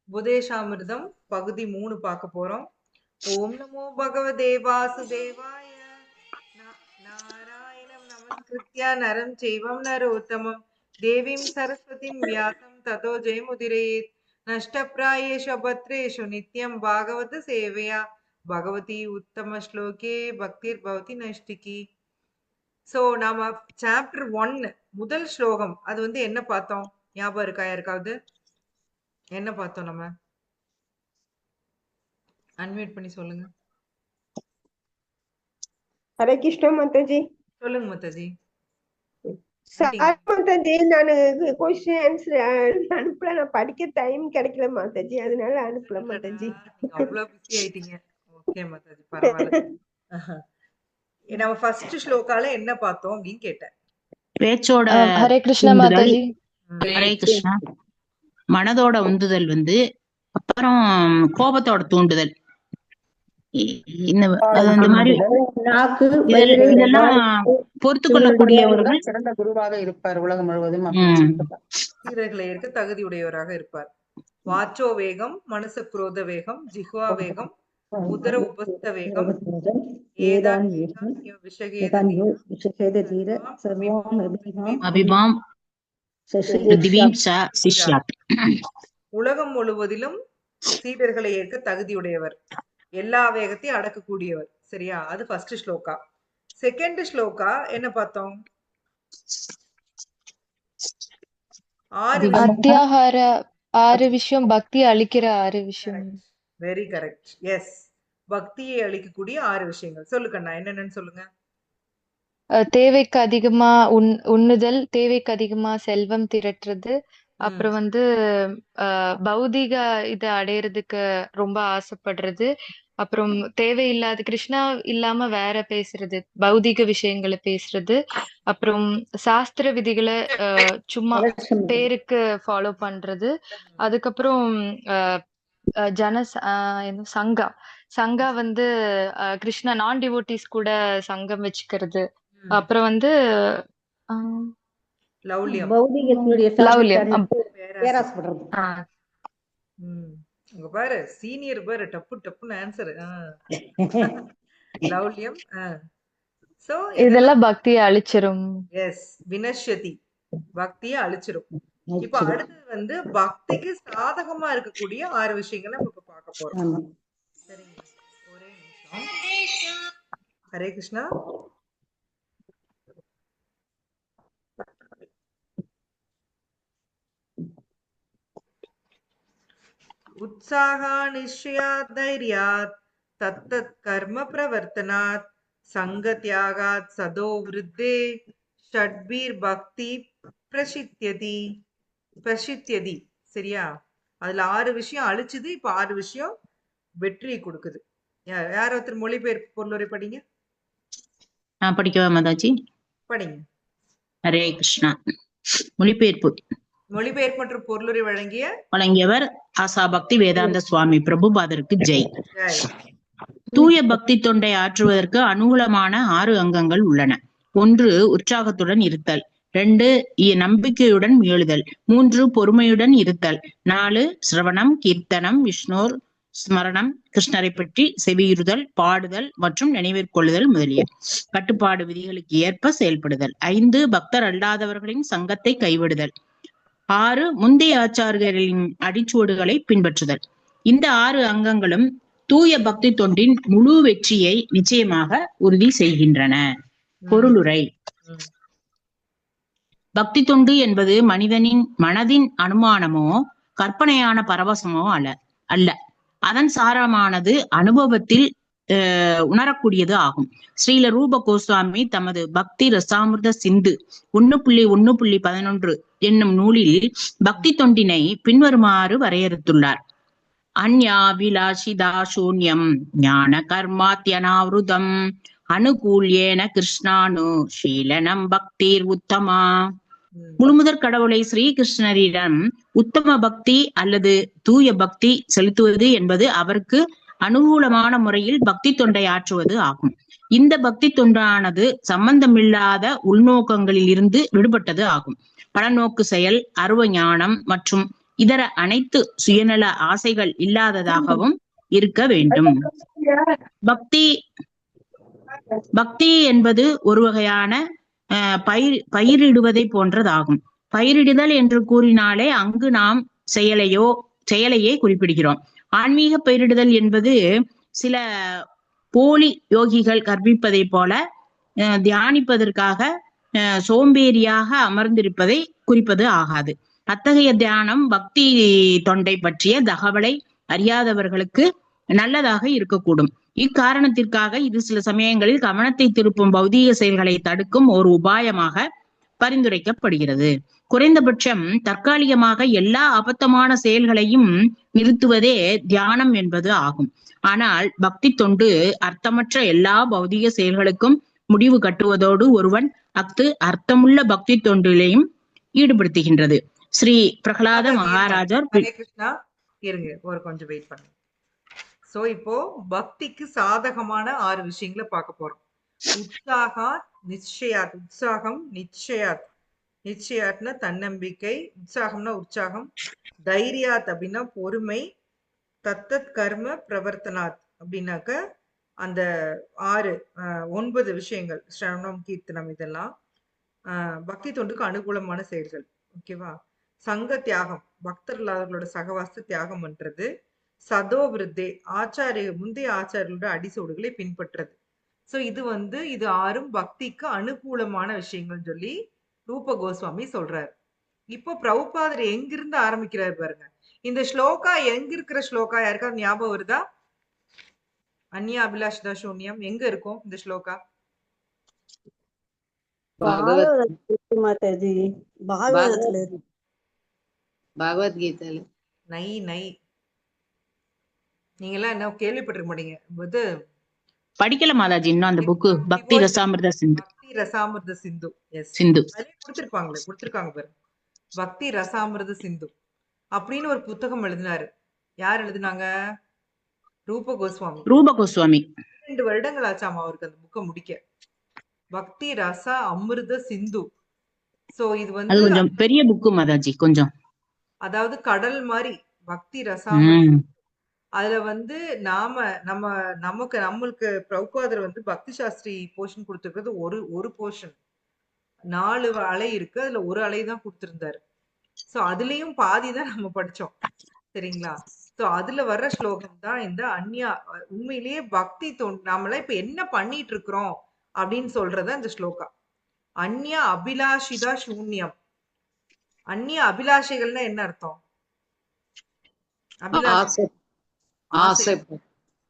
உபதேசாமிர்தம் பகுதி 3 பார்க்க போறோம். ஓம் நமோ பகவதே வாசுதேவாய. நாராயணம் நமஸ்கிருத்யா நரம் செய்வம் நரோத்தமம் தேவீம் சரஸ்வதிம் வியாசம் ததோ ஜெயமுதிரேத். நஷ்டப்ராயேஷு பத்ரேஷு நித்யம் பாகவத சேவையா பகவதி உத்தம ஸ்லோகே பக்திர் பவதி நஷ்டிகி. சோ நாம சாப்டர் 1 முதல் ஸ்லோகம் அது என்ன பார்த்தோம்? ஞாபகம் இருக்கா யாருக்காவது? என்ன பார்த்தோம்? நம்ம அன்மியூட் பண்ணி சொல்லுங்க. ஹரே கிருஷ்ணா மாதாஜி. சொல்லுங்க மாதாஜி. மாதாஜி, நான் கொஸ்டின் ஆன்சர் அனுப்பல. நான் படிக்க டைம் கிடைக்கல மாதாஜி, அதனால அனுப்பல மாதாஜி. அவ்வளவு பிஸி ஆயிட்டீங்க. ஓகே மாதாஜி, பரவாயில்ல. நம்ம ஃபர்ஸ்ட் ஸ்லோகால என்ன பார்த்தோம் அப்படின்னு கேட்டேன். பேச்சோட ஹரே கிருஷ்ணா மாதாஜி. ஹரே கிருஷ்ணா. மனதோட உந்துதல் அப்புறம் கோபத்தோட தூண்டுதல், இந்த மாதிரி இதெல்லாம் பொறுத்து கொள்ளக்கூடியவர்கள் சிறந்த குருவாக இருப்பார். உலகம் முழுவதும் சீரர்களை இருக்க தகுதியுடையவராக இருப்பார். வாச்சோ வேகம், மனச குரோத வேகம், ஜிஹ்வா வேகம், உதர உபஸ்த வேகம், அபிமாம் உலகம் முழுவதிலும் சீடர்களை ஏற்க தகுதியுடையவர், எல்லா வேகத்தையும் அடக்கக்கூடியவர். சரியா? அது ஃபர்ஸ்ட் ஸ்லோகா. செகண்ட் ஸ்லோகா என்ன பார்த்தோம்? ஆறு விஷயம், பக்தி அளிக்கிற 6 விஷயம். Very correct. எஸ், பக்தியை அளிக்கக்கூடிய 6 விஷயங்கள். சொல்லு கண்ணா, என்னென்னு சொல்லுங்க. தேவைக்கு அதிகமா உண்ணுதல், தேவைக்கு அதிகமா செல்வம் திரட்டுறது, அப்புறம் பௌதிக இதை அடையறதுக்கு ரொம்ப ஆசைப்படுறது, அப்புறம் தேவையில்லாத கிருஷ்ணா இல்லாம வேற பேசுறது, பௌதிக விஷயங்களை பேசுறது, அப்புறம் சாஸ்திர விதிகளை சும்மா பேருக்கு ஃபாலோ பண்றது, அதுக்கப்புறம் சங்கா கிருஷ்ணா நான் டிவோட்டிஸ் கூட சங்கம் வச்சுக்கிறது, அப்புறம் லவ்லியம். உங்க பாரு சீனியர் பாரு, டப்பு டப்புன்னு ஆன்சர். லவ்லியம். சோ இதெல்லாம் பக்தியை அழிச்சிரும். எஸ், வினஷ்யதி, பக்தியை அழிச்சிரும். இப்ப அடுத்து பக்திக்கு சாதகமா இருக்கக்கூடிய 6 விஷயங்களை நம்ம இப்ப பார்க்க போறோம். சரிங்க, ஒரே நிமிஷம். ஹரே கிருஷ்ணா. உற்சாகா நிச்சயாத் தைர்யாத் தத்தத் கர்ம பிரவர்த்தனாத் சங்கத்யாகாத் சதோ விருத்தே ஷட்பீர் பக்தி பிரசித்தியதி. சரியா? அதுல 6 விஷயம் அழிச்சுது, இப்ப 6 விஷயம் வெற்றி கொடுக்குது. யார் ஒருத்தர் மொழிபெயர்ப்பு பொருளுரை படிங்க. நான் படிக்கவா மாதாஜி? படிங்க. ஹரே கிருஷ்ணா. மொழிபெயர்ப்பு மற்றும் பொருளுரை வழங்கியவர் ஆசா பக்தி வேதாந்த சுவாமி பிரபுபாதருக்கு ஜெய். தூய பக்தி தொண்டை ஆற்றுவதற்கு அனுகூலமான 6 அங்கங்கள் உள்ளன. 1, உற்சாகத்துடன் இருத்தல். 2, நம்பிக்கையுடன் முயலுதல். 3, பொறுமையுடன் இருத்தல். 4, சிரவணம், கீர்த்தனம், விஷ்ணோர் ஸ்மரணம், கிருஷ்ணரை பற்றி செவியுறுதல், பாடுதல் மற்றும் நினைவிற்கொள்ளுதல் முதலிய கட்டுப்பாடு விதிகளுக்கு ஏற்ப செயல்படுதல். 5, பக்தர் அல்லாதவர்களின் சங்கத்தை கைவிடுதல். 6, முந்தைய ஆச்சாரியர்களின் அடிச்சுவடுகளை பின்பற்றுதல். இந்த 6 அங்கங்களும் தூய பக்தி தொண்டின் முழு வெற்றியை நிச்சயமாக உறுதி செய்கின்றன. பொருளுரை. பக்தி தொண்டு என்பது மனதின் அனுமானமோ கற்பனையான பரவசமோ அல்ல. அதன் சாரமானது அனுபவத்தில் உணரக்கூடியது ஆகும். ஸ்ரீல ரூப கோஸ்வாமி தமது பக்தி ரசாமிர்த சிந்து 1.1.11 என்னும் நூலில் பக்தி தொண்டினை பின்வருமாறு வரையறுத்துள்ளார். அன்யாபிலாஷிதா சூன்யம் ஞான கர்மாத்யனாவிருதம் அனுகூல்யேன கிருஷ்ணானு ஷீலனம் பக்திர் உத்தமா. முழுமுதற் கடவுளை ஸ்ரீகிருஷ்ணரிடம் உத்தம பக்தி அல்லது தூய பக்தி செலுத்துவது என்பது அவருக்கு அனுகூலமான முறையில் பக்தி தொண்டை ஆற்றுவது ஆகும். இந்த பக்தி தொண்டானது சம்பந்தமில்லாத உள்நோக்கங்களில் இருந்து விடுபட்டது ஆகும். பலநோக்கு செயல், அருவ ஞானம் மற்றும் இதர அனைத்து சுயநல ஆசைகள் இல்லாததாகவும் இருக்க வேண்டும். பக்தி என்பது ஒரு வகையான பயிரிடுவதை போன்றதாகும். பயிரிடுதல் என்று கூறினாலே அங்கு நாம் செயலையே குறிப்பிடுகிறோம். ஆன்மீக பயிரிடுதல் என்பது சில போலி யோகிகள் கற்பிப்பதை போல தியானிப்பதற்காக சோம்பேறியாக அமர்ந்திருப்பதை குறிப்பது ஆகாது. அத்தகைய தியானம் பக்தி தொண்டை பற்றிய தகவலை அறியாதவர்களுக்கு நல்லதாக இருக்கக்கூடும். இக்காரணத்திற்காக இது சில சமயங்களில் கவனத்தை திருப்பும் பௌதீக செயல்களை தடுக்கும் ஒரு உபாயமாக பரிந்துரைக்கப்படுகிறது. குறைந்தபட்சம் தற்காலிகமாக எல்லா அபத்தமான செயல்களையும் நிறுத்துவதே தியானம் என்பது ஆகும். ஆனால் பக்தி தொண்டு அர்த்தமற்ற எல்லா பௌதீக செயல்களுக்கும் முடிவு கட்டுவதோடு ஒருவன் அர்த்தமுள்ள பக்தி தொண்டிலையும் ஈடுபடுத்துகின்றது. ஸ்ரீ பிரகலாத மகாராஜர். கிருஷ்ணா இருங்க, ஒரு கொஞ்சம் வெயிட் பண்ணுங்க. சோ இப்போ பக்திக்கு சாதகமான 6 விஷயங்களை பார்க்க போறோம். உற்சாகம் நிச்சயாத்னா தன்னம்பிக்கை, உற்சாகம்னா உற்சாகம், தைரியாத் அப்படின்னா பொறுமை, தத்தத் கர்ம பிரவர்த்தனாத் அப்படின்னாக்க அந்த 9 விஷயங்கள், ஸ்ரவணம் கீர்த்தனம், இதெல்லாம் பக்தி தொண்டுக்கு அனுகூலமான செயல்கள். ஓகேவா? சங்க தியாகம், பக்தர்களோட சகவாச தியாகம் பண்றது. சதோ விருத்தே, முந்தைய ஆச்சாரியர்களோட அடிசோடுகளை பின்பற்றது. சோ இது 6 பக்திக்கு அனுகூலமான விஷயங்கள் சொல்லி ரூப கோஸ்வாமி சொல்றாரு. இப்போ பிரபுபாதர் எங்கிருந்து ஆரம்பிக்கிறாரு பாருங்க. இந்த ஸ்லோகா எங்க இருக்கிற ஸ்லோகா யாருக்காவது ஞாபகம் வருதா? அந்நிய அபிலாஷிதா சூன்யம் எங்க இருக்கும் இந்த ஸ்லோகா? பகவத்கீதையில. நை நீங்க எல்லாம் என்ன கேள்விப்பட்டிருக்க மாட்டீங்க. படிக்கல மாதாஜி இன்னும் அந்த புக்கு. பக்தி ரசாமிர்த சிந்து. சிந்து கொடுத்திருக்காங்க பாரு. பக்தி ரசாமிர்த சிந்து அப்படின்னு ஒரு புத்தகம் எழுதினாரு. யார் எழுதினாங்க? ரூப கோஸ்வாமி. 2 வருடங்கள் ஆச்சாமா அவருக்கு அந்த புக்கை முடிக்க. பக்தி ரச அமிர்த சிந்து. சோ இது கொஞ்சம் பெரிய புக்கு மாதாஜி. கொஞ்சம் அதாவது கடல் மாதிரி பக்தி ரசா. அதுல நம்மளுக்கு பிரபுபாதர் பக்தி சாஸ்திரி போர்ஷன் கொடுத்திருக்கிறது ஒரு போர்ஷன். 4 அலை இருக்கு, அதுல ஒரு அலை தான் கொடுத்திருந்தாரு. சோ அதுலயும் பாதி தான் நம்ம படிச்சோம். சரிங்களா? சோ அதுல வர்ற ஸ்லோகம் தான் இந்த அந்நியா. உண்மையிலேயே பக்தி நாமள இப்ப என்ன பண்ணிட்டு இருக்கிறோம் அப்படின்னு சொல்றத இந்த ஸ்லோகா. அந்நிய அபிலாஷிதா சூன்யம். அந்நிய அபிலாஷைகள்னா என்ன அர்த்தம்?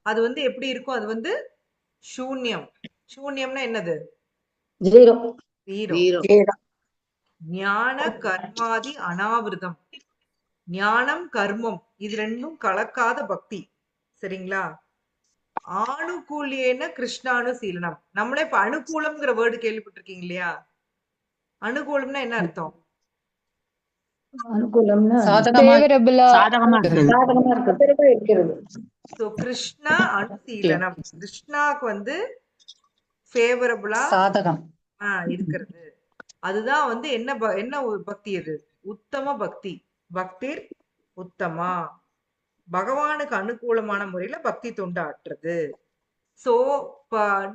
அது எப்படி இருக்கும்? அது சூன்யம். சூன்யம்னா என்னது? ஞான கர்மாதி அனாவிரதம். ஞானம் கர்மம் இது ரெண்டும் கலக்காத பக்தி. சரிங்களா? ஆணுகூல்யேன கிருஷ்ணானுசீலனம். நம்மளே இப்ப அனுகூலம்ங்கிற வேர்டு கேள்விப்பட்டிருக்கீங்க இல்லையா? அனுகூலம்னா என்ன அர்த்தம்? கிருஷ்ணா அனுசீலனம். கிருஷ்ணாக்கு ஃபேவரபிளா இருக்கிறது. அதுதான் என்ன பக்தி? அது உத்தம பக்தி. பக்திர் உத்தமா. பகவானுக்கு அனுகூலமான முறையில பக்தி தொண்டு ஆற்றுறது. சோ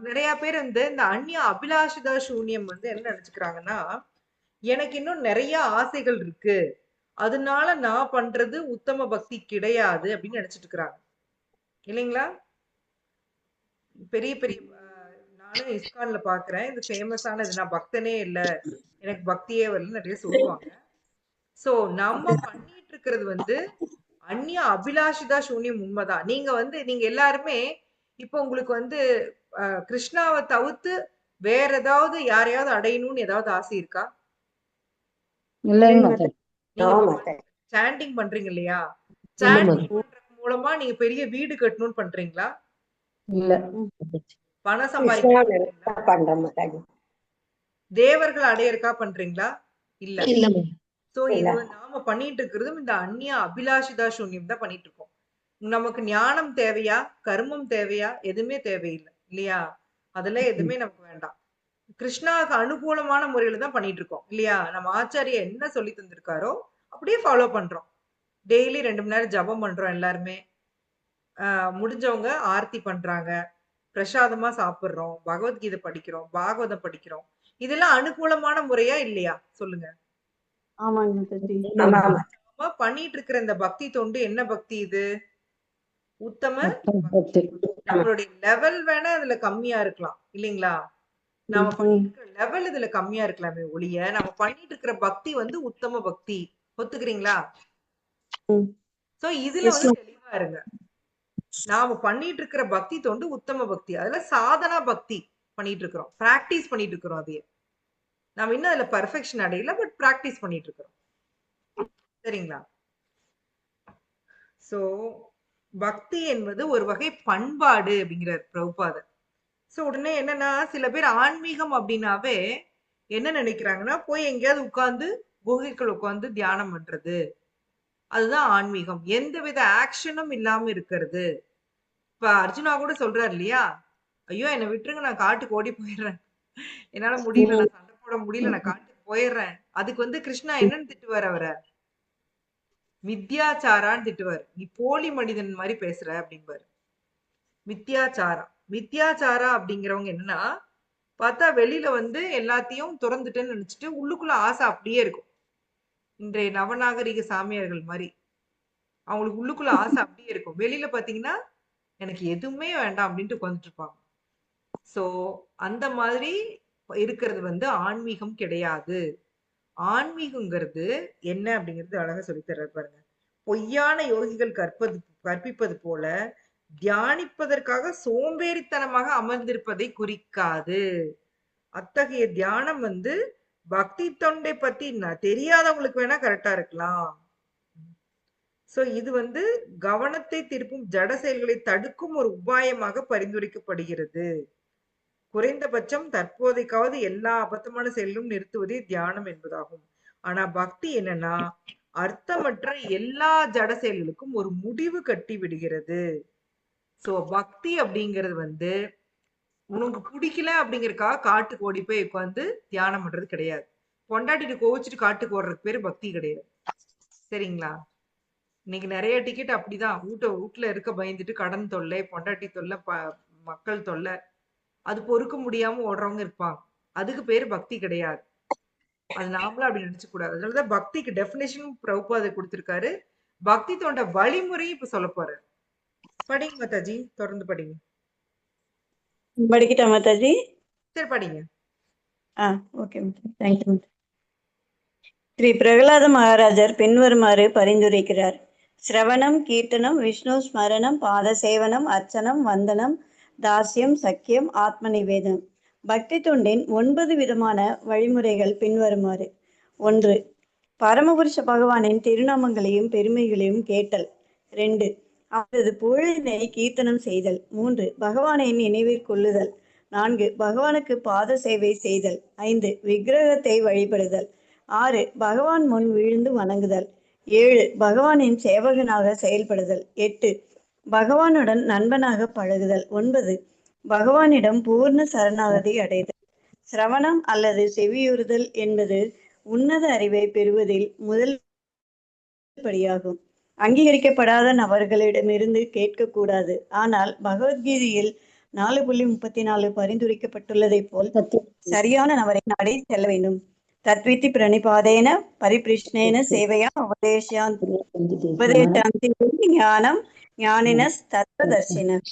நிறைய பேர் இந்த அந்நிய அபிலாஷிதா சூன்யம் என்ன நினைச்சுக்கிறாங்கன்னா, எனக்கு இன்னும் நிறைய ஆசைகள் இருக்கு, அதனால நான் பண்றது உத்தம பக்தி கிடையாது அப்படின்னு நினைச்சிட்டு இருக்கிறாங்க இல்லைங்களா? பெரிய பெரிய நானும் இஸ்கான்ல பாக்குறேன், இது ஃபேமஸான இது. நான் பக்தனே இல்ல, எனக்கு பக்தியே வரல நிறைய சொல்லுவாங்க. சோ நம்ம பண்ணிட்டு இருக்கிறது அந்நிய அபிலாஷிதா சூன்யம். உண்மைதான். நீங்க எல்லாருமே இப்ப உங்களுக்கு கிருஷ்ணாவை தவிர்த்து வேற ஏதாவது யாரையாவது அடையணும்னு ஏதாவது ஆசை இருக்கா? சாண்டிங் பண்றீங்க இல்லையா? சாண்டிங் பண்றது மூலமா நீங்க பெரிய வீடு கட்டணும்னு பண்றீங்களா? இல்ல. பணம் சம்பாதிக்க தேவர்கள் அடையறக்கா பண்றீங்களா? இல்ல. சோ இது நாம பண்ணிட்டு இருக்கிறதும் இந்த அந்நிய அபிலாஷிதா சூன்யம் தான் பண்ணிட்டு இருக்கோம். நமக்கு ஞானம் தேவையா, கர்மம் தேவையா? எதுவுமே தேவையில்லை இல்லையா? அதெல்லாம் எதுவுமே நமக்கு வேண்டாம். கிருஷ்ணாவுக்கு அனுகூலமான முறையில தான் பண்ணிட்டு இருக்கோம் இல்லையா? நம்ம ஆச்சாரிய என்ன சொல்லி தந்திருக்காரோ அப்படியே ஃபாலோ பண்றோம். டெய்லி 2 மணி நேரம் ஜெபம் பண்றோம் எல்லாருமே. முடிஞ்சவங்க ஆர்த்தி பண்றாங்க. பிரசாதமா சாப்பிடுறோம். பகவத்கீதை படிக்கிறோம். பாகவதம் படிக்கிறோம். இதெல்லாம் அனுகூலமான முறையா இல்லையா? சொல்லுங்க. ஆமாங்க மாதாஜி. நாம பண்ணிட்டு இருக்கிற இந்த பக்தி தொண்டு என்ன பக்தி இது? உத்தம பக்தி. நம்மளுடைய லெவல் வேணா இதுல கம்மியா இருக்கலாம் இல்லைங்களா? நாம பண்ணிட்டு இருக்கிற லெவல் இதுல கம்மியா இருக்கலாமே ஒழிய நம்ம பண்ணிட்டு இருக்கிற பக்தி வந்து உத்தம பக்தி. ஒத்துக்கிறீங்களா? சோ இதுல வந்து தெளிவா இருங்க. நாம பண்ணிட்டு இருக்கிற பக்தி தொண்டு உத்தம பக்தி. அதுல சாதனா பக்தி பண்ணிட்டு இருக்கிறோம். பிராக்டிஸ் பண்ணிட்டு இருக்கிறோம் அதையே. நாம இன்னும் அதுல பெர்ஃபெக்ஷன் அடையல, பட் பிராக்டிஸ் பண்ணிட்டு இருக்கிறோம். சரிங்களா? சோ பக்தி என்பது ஒரு வகை பண்பாடு அப்படிங்கிறார் பிரபுபாதர். சோ உடனே என்னன்னா சில பேர் ஆன்மீகம் அப்படின்னாவே என்ன நினைக்கிறாங்கன்னா போய் எங்கேயாவது உட்கார்ந்து குகைக்குள் உட்கார்ந்து தியானம் பண்றது, அதுதான் ஆன்மீகம். எந்தவித ஆக்ஷனும் இல்லாம இருக்கிறது. இப்ப அர்ஜுனா கூட சொல்றாரு இல்லையா, ஐயோ என்னை விட்டுருங்க, நான் காட்டுக்கு ஓடி போயிடுறேன், என்னால முடியல, நான் சண்டை போட முடியல, நான் காட்டுக்கு போயிடுறேன். அதுக்கு வந்து கிருஷ்ணா என்னன்னு திட்டுவார் அவரை? மித்யாச்சாரான்னு திட்டுவார். நீ போலி மனிதன் மாதிரி பேசுற அப்படிம்பாரு. மித்யாச்சாரா. மித்யாச்சாரா அப்படிங்கிறவங்க என்னன்னா, பார்த்தா வெளியில வந்து எல்லாத்தையும் துறந்துட்டேன்னு நினைச்சிட்டு உள்ளுக்குள்ள ஆசை அப்படியே இருக்கும். இன்றைய நவநாகரிக சாமியார்கள் மாதிரி அவங்களுக்கு உள்ளுக்குள்ள ஆசை அப்படியே இருக்கும். வெளியில பாத்தீங்கன்னா எனக்கு எதுவுமே வேண்டாம் அப்படின்ட்டு உட்காந்துட்டு இருப்பாங்க. சோ அந்த மாதிரி இருக்கிறது வந்து ஆன்மீகம் கிடையாது. ஆன்மீகங்கிறது என்ன அப்படிங்கிறது அழகா சொல்லித் தர்றாரு பாருங்க. பொய்யான யோகிகள் கற்பிப்பது போல தியானிப்பதற்காக சோம்பேறித்தனமாக அமர்ந்திருப்பதை குறிக்காது. அத்தகைய தியானம் வந்து பக்தி தொண்டை பத்தி தெரியாதவங்களுக்கு வேணா கரெக்டா இருக்கலாம். சோ இது வந்து கவனத்தை திருப்பும் ஜட செயல்களை தடுக்கும் ஒரு உபாயமாக பரிந்துரைக்கப்படுகிறது. குறைந்தபட்சம் தற்போதைக்காவது எல்லா அபத்தமான செயலும் நிறுத்துவதே தியானம் என்பதாகும். ஆனா பக்தி என்னன்னா அர்த்தமற்ற எல்லா ஜட செயல்களுக்கும் ஒரு முடிவு கட்டி விடுகிறது. சோ பக்தி அப்படிங்கிறது வந்து உனக்கு பிடிக்கல அப்படிங்கறதுக்காக காட்டுக்கு ஓடி போய் உட்காந்து தியானம் பண்றது கிடையாது. பொண்டாட்டிட்டு கோவிச்சுட்டு காட்டுக்கு ஓடுறதுக்கு பேரு பக்தி கிடையாது. சரிங்களா? இன்னைக்கு நிறைய டிக்கெட் அப்படிதான். வீட்டுல இருக்க பயந்துட்டு கடன் தொல்லை, பொண்டாட்டி தொல்லை, மக்கள் தொல்லை, அது பொறுக்க முடியாம ஓடுறவங்க இருப்பாங்க. அதுக்கு பேரு பக்தி கிடையாது. அது நாமளும் அப்படி நினைச்சு கூடாது. அதனாலதான் பக்திக்கு டெபினேஷன் பிரபுபாதர் கொடுத்திருக்காரு. பக்தி தொண்ட வழிமுறையும் இப்ப சொல்ல போறாரு. படிங்க மாதாஜி, தொடர்ந்து படிங்க. படிக்கிட்டா மாதாஜி? சரி படிங்க. Okay Mataji, thank you. ஸ்ரீ பிரகலாத மகாராஜர் பின்வருமாறு பரிந்துரைக்கிறார். சிரவணம், கீர்த்தனம், விஷ்ணு ஸ்மரணம், பாத சேவனம், அர்ச்சனம், வந்தனம், தாஸ்யம், சக்கியம், ஆத்ம நிவேதனம். பக்தி தொண்டின் 9 விதமான வழிமுறைகள் பின்வருமாறு. 1. பரமபுருஷ பகவானின் திருநாமங்களையும் பெருமைகளையும் கேட்டல். 2. அவரது புகழினை கீர்த்தனம் செய்தல். 3. பகவானை நினைவிற்கொள்ளுதல். 4. பகவானுக்கு பாத சேவை செய்தல். 5. விக்கிரகத்தை வழிபடுதல். 6. பகவான் முன் விழுந்து வணங்குதல். 7. பகவானின் சேவகனாக செயல்படுதல். 8. பகவானுடன் நண்பனாக பழகுதல். 9. பகவானிடம் பூர்ண சரணாகதி அடைதல். சிரவணம் அல்லது செவியுறுதல் என்பது உன்னத அறிவை பெறுவதில் முதல் படியாகும். அங்கீகரிக்கப்படாத நபர்களிடமிருந்து கேட்கக்கூடாது. ஆனால் பகவத்கீதையில் 4.34 பரிந்துரைக்கப்பட்டுள்ளதை போல் சரியான நபரை நாடி செல்ல வேண்டும். தத்வித்தி பிரணிபாதேன பரிபிருஷ்ணேன சேவையா உபதேசாந்தி ஞானம் ஞானினஸ் தத்துவதர்சினக.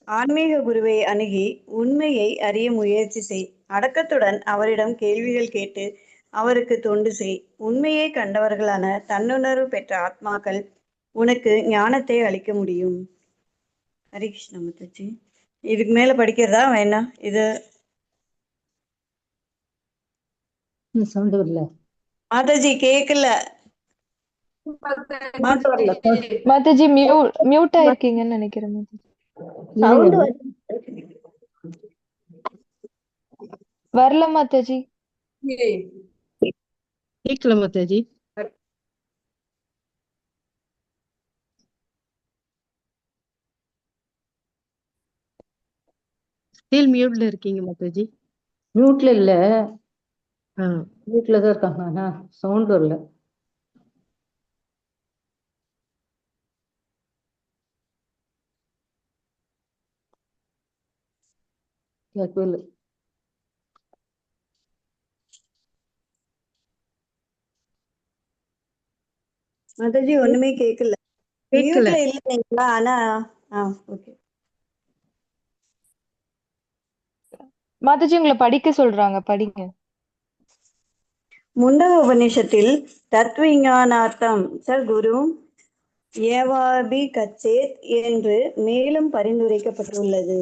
ஆன்மீக குருவை அணுகி உண்மையை அறிய முயற்சி செய். அடக்கத்துடன் அவரிடம் கேள்விகள் கேட்டு அவருக்கு தொண்டு செய். உண்மையை கண்டவர்களான தன்னுணர்வு பெற்ற ஆத்மாக்கள் உனக்கு ஞானத்தை அளிக்க முடியும். ஹரி கிருஷ்ண மாதாஜி. இதுக்கு மேல படிக்கிறதா வேணாம்? இது மாதாஜி கேக்கல. மாதாஜி மியூட் ஆயிருக்கீங்கன்னு நினைக்கிறேன் மாதாஜி. சவுண்ட் வரல மாதாஜி. கேட்கல மாதாஜி. ஸ்டில் மியூட்ல இருக்கீங்க மாதாஜி. மியூட்ல இல்ல, மியூட்ல தான் இருக்காங்க. ஆனா சவுண்ட் வரல. கேட்கவில்லை. மாதாஜி ஒண்ணுமே கேட்கல. கேட்கல. மியூட்ல இல்லைங்களா? ஆனா ஓகே. மாதாஜி உங்களை படிக்க சொல்றாங்க, படிங்க. முண்டக உபநிஷத்தில் தத்விஞானார்த்தம் ச குரு ஏவாபி கச்சேத் என்று மேலும் பரிந்துரைக்கப்பட்டுள்ளது.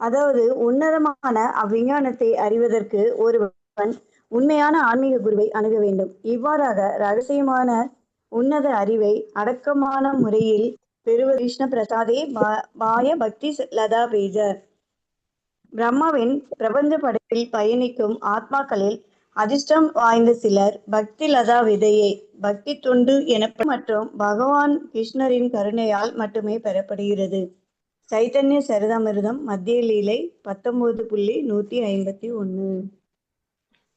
அதாவது உன்னதமான அவ்விஞ்ஞானத்தை அறிவதற்கு ஒருவன் உண்மையான ஆன்மீக குருவை அணுக வேண்டும். இவ்வாறாக ரகசியமான உன்னத அறிவை அடக்கமான முறையில் பெறுவது கிருஷ்ண பிரசாதே பாய பக்தி லதா பேஜ. பிரம்மாவின் பிரபஞ்ச படைப்பில் பயணிக்கும் ஆத்மாக்களில் அதிர்ஷ்டம் வாய்ந்த சிலர் பக்தி லதா விதையை பக்தி தொண்டு எனப்படும் மற்றும் பகவான் கிருஷ்ணரின் கருணையால் மட்டுமே பெறப்படுகிறது. சைத்தன்ய சரிதாமிர்தம் மத்திய லீலை 19.151.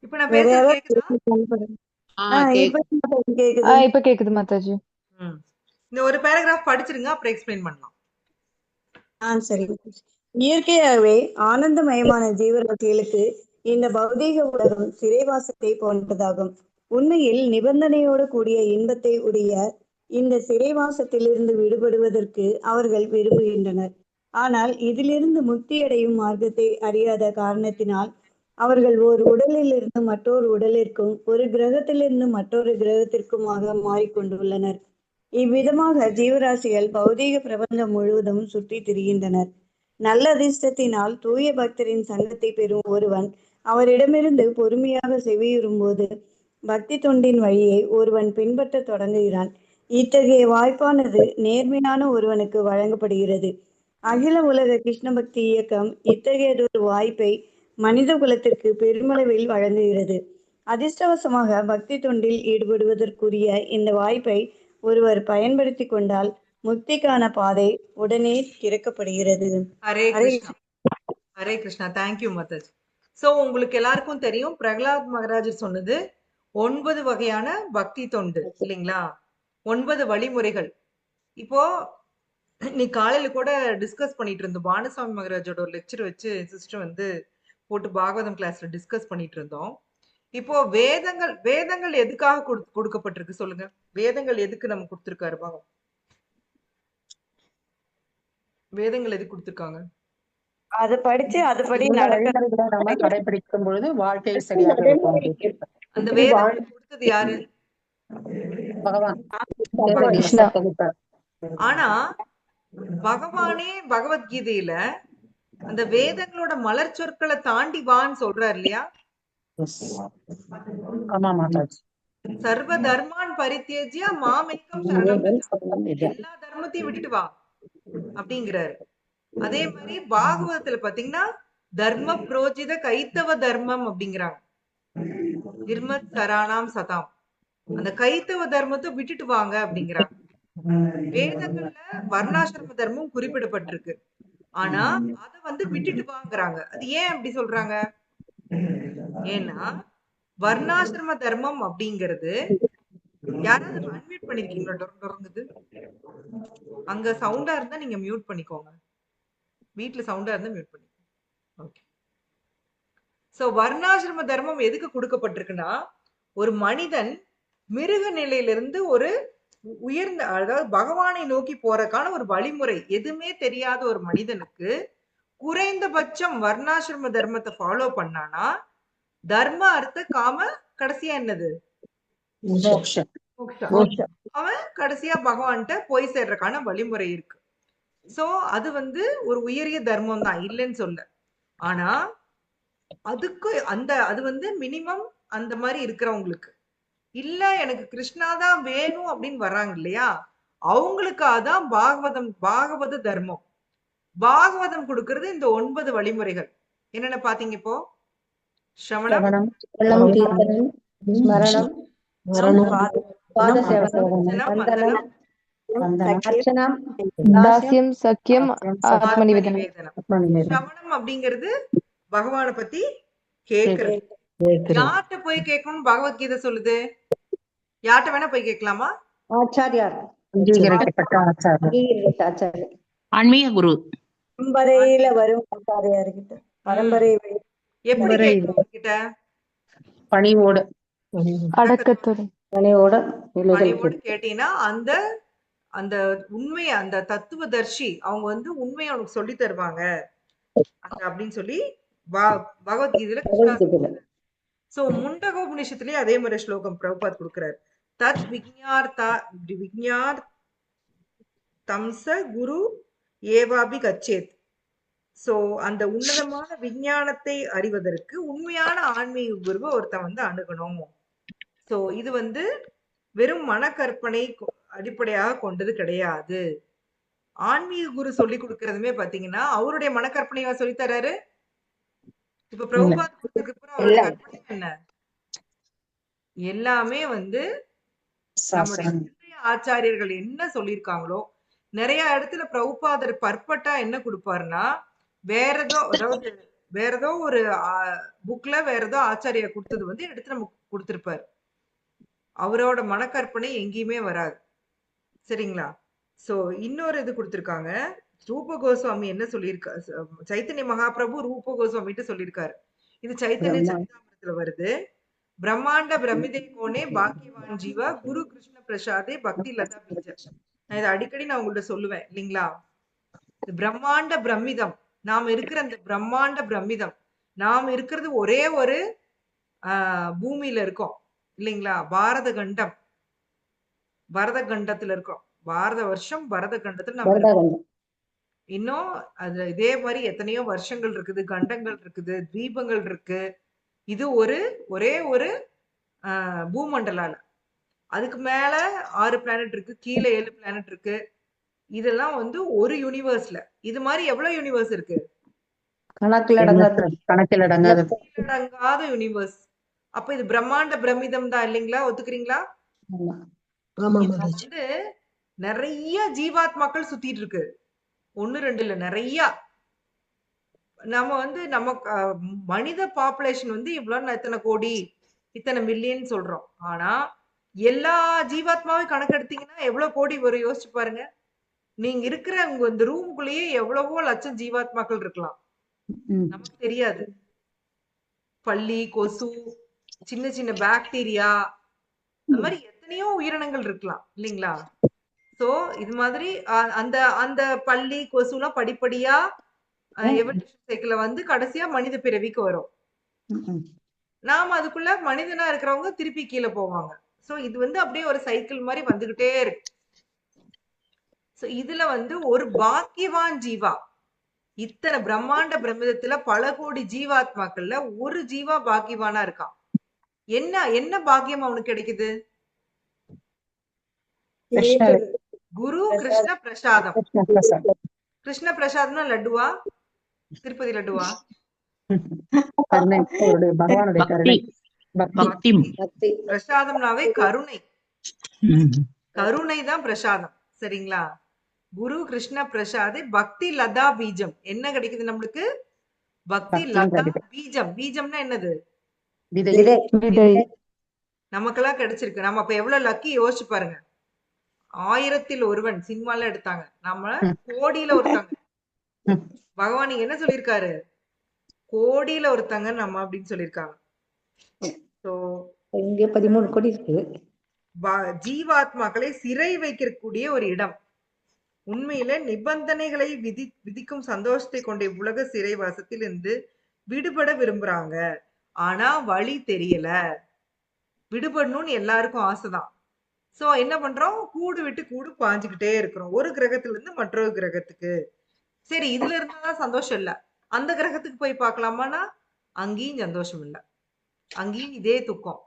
இப்ப நான் பேசுறது கேக்குதா? கேக்குது. இப்ப கேக்குது மாதாஜி. இந்த ஒரு பேராகிராஃப் படிச்சிருங்க, அப்புறம் எக்ஸ்பிளைன் பண்ணலாம். சரி. இயற்கையாகவே ஆனந்தமயமான ஜீவராசிகளுக்கு இந்த பௌதீக உலகம் சிறைவாசத்தை போன்றதாகும். உண்மையில் நிபந்தனையோடு கூடிய இன்பத்தை உடைய இந்த சிறைவாசத்திலிருந்து விடுபடுவதற்கு அவர்கள் விரும்புகின்றனர். ஆனால் இதிலிருந்து முக்தியடையும் மார்க்கத்தை அறியாத காரணத்தினால் அவர்கள் ஒரு உடலில் இருந்து மற்றொரு உடலிற்கும் ஒரு கிரகத்திலிருந்து மற்றொரு கிரகத்திற்குமாக மாறிக்கொண்டுள்ளனர். இவ்விதமாக ஜீவராசிகள் பௌதீக பிரபஞ்சம் முழுவதும் சுற்றி திரிகின்றனர். நல்ல அதிர்ஷ்டத்தினால் தூய பக்தரின் சங்கத்தை பெறும் ஒருவன் அவரிடமிருந்து பொறுமையாக செவியுறும் போது பக்தி தொண்டின் வழியை ஒருவன் பின்பற்ற தொடங்குகிறான். இத்தகைய வாய்ப்பானது நேர்மையான ஒருவனுக்கு வழங்கப்படுகிறது. அகில உலக கிருஷ்ண பக்தி இயக்கம் இத்தகையதொரு வாய்ப்பை மனித குலத்திற்கு பெருமளவில் வழங்குகிறது. அதிர்ஷ்டவசமாக பக்தி தொண்டில் ஈடுபடுவதற்குரிய இந்த வாய்ப்பை ஒருவர் பயன்படுத்தி கொண்டால் முக்திக்கான பாதை உடனே திறக்கப்படுகிறது. ஹரே கிருஷ்ணா. ஹரே கிருஷ்ணா. தேங்க்யூ மாதாஜி. சோ உங்களுக்கு எல்லாருக்கும் தெரியும், பிரகலாத் மகாராஜர் சொன்னது 9 வகையான பக்தி தொண்டு இல்லைங்களா? 9 வழிமுறைகள். இப்போ நீ காலையில கூட டிஸ்கஸ் பண்ணிட்டு இருந்தோம், பானுசாமி மகாராஜோட ஒரு லெக்சர் வச்சு சிஸ்டர் வந்து போட்டு பாகவதம் கிளாஸ்ல டிஸ்கஸ் பண்ணிட்டு இருந்தோம். இப்போ வேதங்கள் எதுக்காக கொடுக்கப்பட்டிருக்கு சொல்லுங்க? வேதங்கள் எதுக்கு நம்ம கொடுத்திருக்காரு பாகம்? வேதங்கள் எதுக்கு கொடுத்திருக்காங்க? அதை படிச்சு அதுபடி நம்ம கடைபிடிக்கும் பொழுது வாழ்க்கை சரியாக இருக்கும். அந்த வேதங்களை கொடுத்தது யாரு? பகவான். ஆனா பகவானே பகவத்கீதையில அந்த வேதங்களோட மலர் சொற்களை தாண்டி வான்னு சொல்றாரு இல்லையா? சர்வ தர்மான் பரித்யஜ்ய மாமேகம் சரணம் பிரஜ. எல்லா தர்மத்தையும் விட்டுட்டு வா அப்படிங்கிறாரு. அதே மாதிரி பாகவதத்துல பாத்தீங்கன்னா தர்ம புரோஜித கைத்தவ தர்மம் அப்படிங்கிறாங்க. நிர்மத் சராணாம் சதாம், அந்த கைத்தவ தர்மத்தை விட்டுட்டு வாங்க அப்படிங்கிறாங்க. வேதங்கள்ல வர்ணாசிரம தர்மம் குறிப்பிடப்பட்டிருக்கு, ஆனா அத வந்து விட்டுட்டு வாங்குறாங்க. அது ஏன் அப்படி சொல்றாங்க? ஏன்னா வர்ணாசிரம தர்மம் அப்படிங்கிறது, யாராவது அன்மியூட் பண்ணிருக்கீங்களா? டொரங்குது. அங்க சவுண்டா இருந்தா நீங்க மியூட் பண்ணிக்கோங்க. வீட்டுல சவுண்டா இருந்தா மியூட் பண்ணிக்கோங்க. ஓகே. சோ வர்ணாசிரம தர்மம் எதுக்கு கொடுக்கப்பட்டிருக்குன்னா, ஒரு மனிதன் மிருக நிலையிலிருந்து ஒரு உயர்ந்த, அதாவது பகவானை நோக்கி போறதுக்கான ஒரு வழிமுறை. எதுவுமே தெரியாத ஒரு மனிதனுக்கு குறைந்தபட்சம் வர்ணாசிரம தர்மத்தை ஃபாலோ பண்ணானா தர்ம அர்த்த காம கடைசியா என்னது? அவன் கடைசியா பகவான்கிட்ட போய் சேர்றதுக்கான வழிமுறை இருக்கு. சோ அது வந்து ஒரு உயரிய தர்மம் தான், இல்லைன்னு சொல்ல. ஆனா அதுக்கு அது வந்து மினிமம் அந்த மாதிரி இருக்கிறவங்களுக்கு இல்ல, எனக்கு கிருஷ்ணா தான் வேணும் அப்படின்னு வர்றாங்க இல்லையா, அவங்களுக்கு அதான் பாகவத தர்மம். பாகவதம் கொடுக்கிறது இந்த 9 வழிமுறைகள். என்னென்ன பாத்தீங்க இப்போ? ஸ்ரவணம், ஸ்மரணம், தாஸ்யம், சக்கியம், ஆத்ம நிவேதனம். ஸ்ரவணம் அப்படிங்கிறது பகவானை பத்தி கேக்குறது. யார்கிட்ட போய் கேட்கணும் பகவத்கீதை சொல்லுது? யார்கிட்ட வேணா போய் கேட்கலாமா? ஆச்சாரியார், ஆன்மீக குரு வரும் ஆச்சாரியார்கிட்ட. பரம்பரை எப்படி பரம்பரை கேட்கணும் உங்ககிட்ட? பணிவோட அடக்கத்துடன் பணிவோட விழுதல் பணிவோடு கேட்டீங்கன்னா அந்த அந்த உண்மைய அந்த தத்துவதர்ஷி அவங்க வந்து உண்மையை உனக்கு சொல்லி தருவாங்க அந்த அப்படின்னு சொல்லி பகவத்கீதையில கிருஷ்ணா பகவத்கீதையில. சோ முண்டகோபநிஷத்துலயே அதே மாதிரி ஸ்லோகம் பிரபுபாத் கொடுக்கிறார். தத் விக்ஞார் தம்ச குரு ஏவாபி கச்சேத். சோ அந்த உன்னதமான விஞ்ஞானத்தை அறிவதற்கு உண்மையான ஆன்மீக குருவை ஒருத்தன் வந்து அணுகணும். சோ இது வந்து வெறும் மனக்கற்பனை அடிப்படையாக கொண்டது கிடையாது. ஆன்மீக குரு சொல்லி கொடுக்கறதுமே பாத்தீங்கன்னா அவருடைய மனக்கற்பனையா சொல்லி தர்றாரு. இப்ப பிரபுபாத் கொடுத்ததுக்கு அவருடைய கற்பனை என்ன? எல்லாமே வந்து நம்முடைய ஆச்சாரியர்கள் என்ன சொல்லியிருக்காங்களோ. நிறைய இடத்துல பிரபுபாதர் பர்பட்டா என்ன கொடுப்பாருன்னா வேற ஏதோ ஒரு புக்ல வேற ஏதோ ஆச்சாரியா கொடுத்தது வந்து எடுத்து நமக்கு கொடுத்திருப்பாரு. அவரோட மனக்கற்பனை எங்கேயுமே வராது. சரிங்களா? சோ இன்னொரு இது கொடுத்திருக்காங்க. ரூப கோஸ்வாமி என்ன சொல்லியிருக்காரு, சைத்தன்ய மகாபிரபு ரூப கோஸ்வாமிட்டு சொல்லியிருக்காரு. இது சைத்தன்ய சரிதாமிரத்துல வருது. பிரம்மாண்ட பிரமிதே கோனே பாக்கியவான் ஜீவா குரு கிருஷ்ண பிரசாதே பக்தி லதா பீஜ. நான் இதை அடிக்கடி நான் உங்கள்ட்ட சொல்லுவேன் இல்லைங்களா? பிரம்மாண்ட பிரமிதம், நாம் இருக்கிற அந்த பிரம்மாண்ட பிரமிதம், நாம் இருக்கிறது ஒரே ஒரு பூமியில இருக்கோம் இல்லைங்களா? பாரத கண்டம், பரத கண்டத்துல இருக்கோம். பாரத வருஷம் பரத கண்டத்துல நம்ம இன்னும் அது இதே மாதிரி எத்தனையோ வருஷங்கள் இருக்குது, கண்டங்கள் இருக்குது, தீபங்கள் இருக்கு. இது ஒரே ஒரு பூமண்டலால. அதுக்கு மேல 6 பிளானட் இருக்கு, கீழே 7 பிளானட் இருக்கு. இதெல்லாம் வந்து ஒரு யூனிவர்ஸ்ல. இது மாதிரி எவ்வளவு யூனிவர்ஸ் இருக்கு? கணக்கில் அடங்காத யூனிவர்ஸ். அப்ப இது பிரம்மாண்ட பிரமிதம் தான் இல்லைங்களா? ஒத்துக்கிறீங்களா? வந்து நிறைய ஜீவாத்மாக்கள் சுத்திட்டு இருக்கு. 1 2 இல்ல, நிறைய. நம்ம வந்து மனித பாப்புலேஷன் வந்து இவ்வளவு இத்தனை கோடி இத்தனை மில்லியன் சொல்றோம். ஆனா எல்லா ஜீவாத்மாவையும் கணக்கெடுத்தீங்கன்னா எவ்வளவு கோடி வரும் யோசிச்சு பாருங்க. நீங்க இருக்கிற உங்க இந்த ரூம்குள்ளேயே எவ்வளவோ லட்சம் ஜீவாத்மாக்கள் இருக்கலாம், நமக்கு தெரியாது. பல்லி, கொசு, சின்ன சின்ன பாக்டீரியா, அந்த மாதிரி எத்தனையோ உயிரினங்கள் இருக்கலாம் இல்லைங்களா? சோ இது மாதிரி அந்த அந்த பல்லி கொசு எல்லாம் படிப்படியா எவல்யூஷன் சைக்கிள்ல வந்து கடைசியா மனித பிறவிக்கு வரும். நாம அதுக்குள்ள மனிதனா இருக்கிறவங்க திருப்பி கீழே போவாங்க. சோ இது வந்து அப்படியே ஒரு சைக்கிள் மாதிரி வந்துகிட்டே இருக்கு. சோ இதுல வந்து ஒரு பாக்கியவான் ஜீவா, இத்தனை பிரம்மாண்ட பிரமிதத்துல பல கோடி ஜீவாத்மாக்கள்ல ஒரு ஜீவா பாக்கியவானா இருக்கான். என்ன பாக்கியம் அவனுக்கு கிடைக்குது? குரு கிருஷ்ண பிரசாதம். கிருஷ்ண பிரசாதம்னா லட்டுவா? திருப்பதி லட்டுவா? பிரசாதம்னாவே கருணை. கருணை தான் பிரசாதம். சரிங்களா? குரு கிருஷ்ண பிரசாதே பக்தி லதா பீஜம். என்ன கிடைக்குது நம்மளுக்கு? பக்தி லதா பீஜம். பீஜம்னா என்னது? நமக்கெல்லாம் கிடைச்சிருக்கு. நம்ம அப்ப எவ்வளவு லக்கி யோசிச்சு பாருங்க. 1000ல் ஒருவன் சினிமால எடுத்தாங்க, நம்ம கோடியில ஒருத்தங்க. பகவான் என்ன சொல்லியிருக்காரு? கோடியில ஒருத்தங்க நம்ம அப்படின்னு சொல்லியிருக்காங்க. இங்க 13 கோடி இருக்கு. ஜீவாத்மாக்களை சிறை வைக்கக்கூடிய ஒரு இடம். உண்மையில நிபந்தனைகளை விதிக்கும் சந்தோஷத்தை கொண்ட உலக சிறைவாசத்தில் இருந்து விடுபட விரும்புறாங்க. ஆனா வழி தெரியல. விடுபடணும்னு எல்லாருக்கும் ஆசைதான். சோ என்ன பண்றோம்? கூடு விட்டு கூடு பாஞ்சுக்கிட்டே இருக்கிறோம், ஒரு கிரகத்துல இருந்து மற்றொரு கிரகத்துக்கு. சரி, இதுல இருந்தாதான் சந்தோஷம் இல்ல, அந்த கிரகத்துக்கு போய் பார்க்கலாமான்னா அங்கேயும் சந்தோஷம் இல்ல, அங்கேயும் இதே துக்கம்.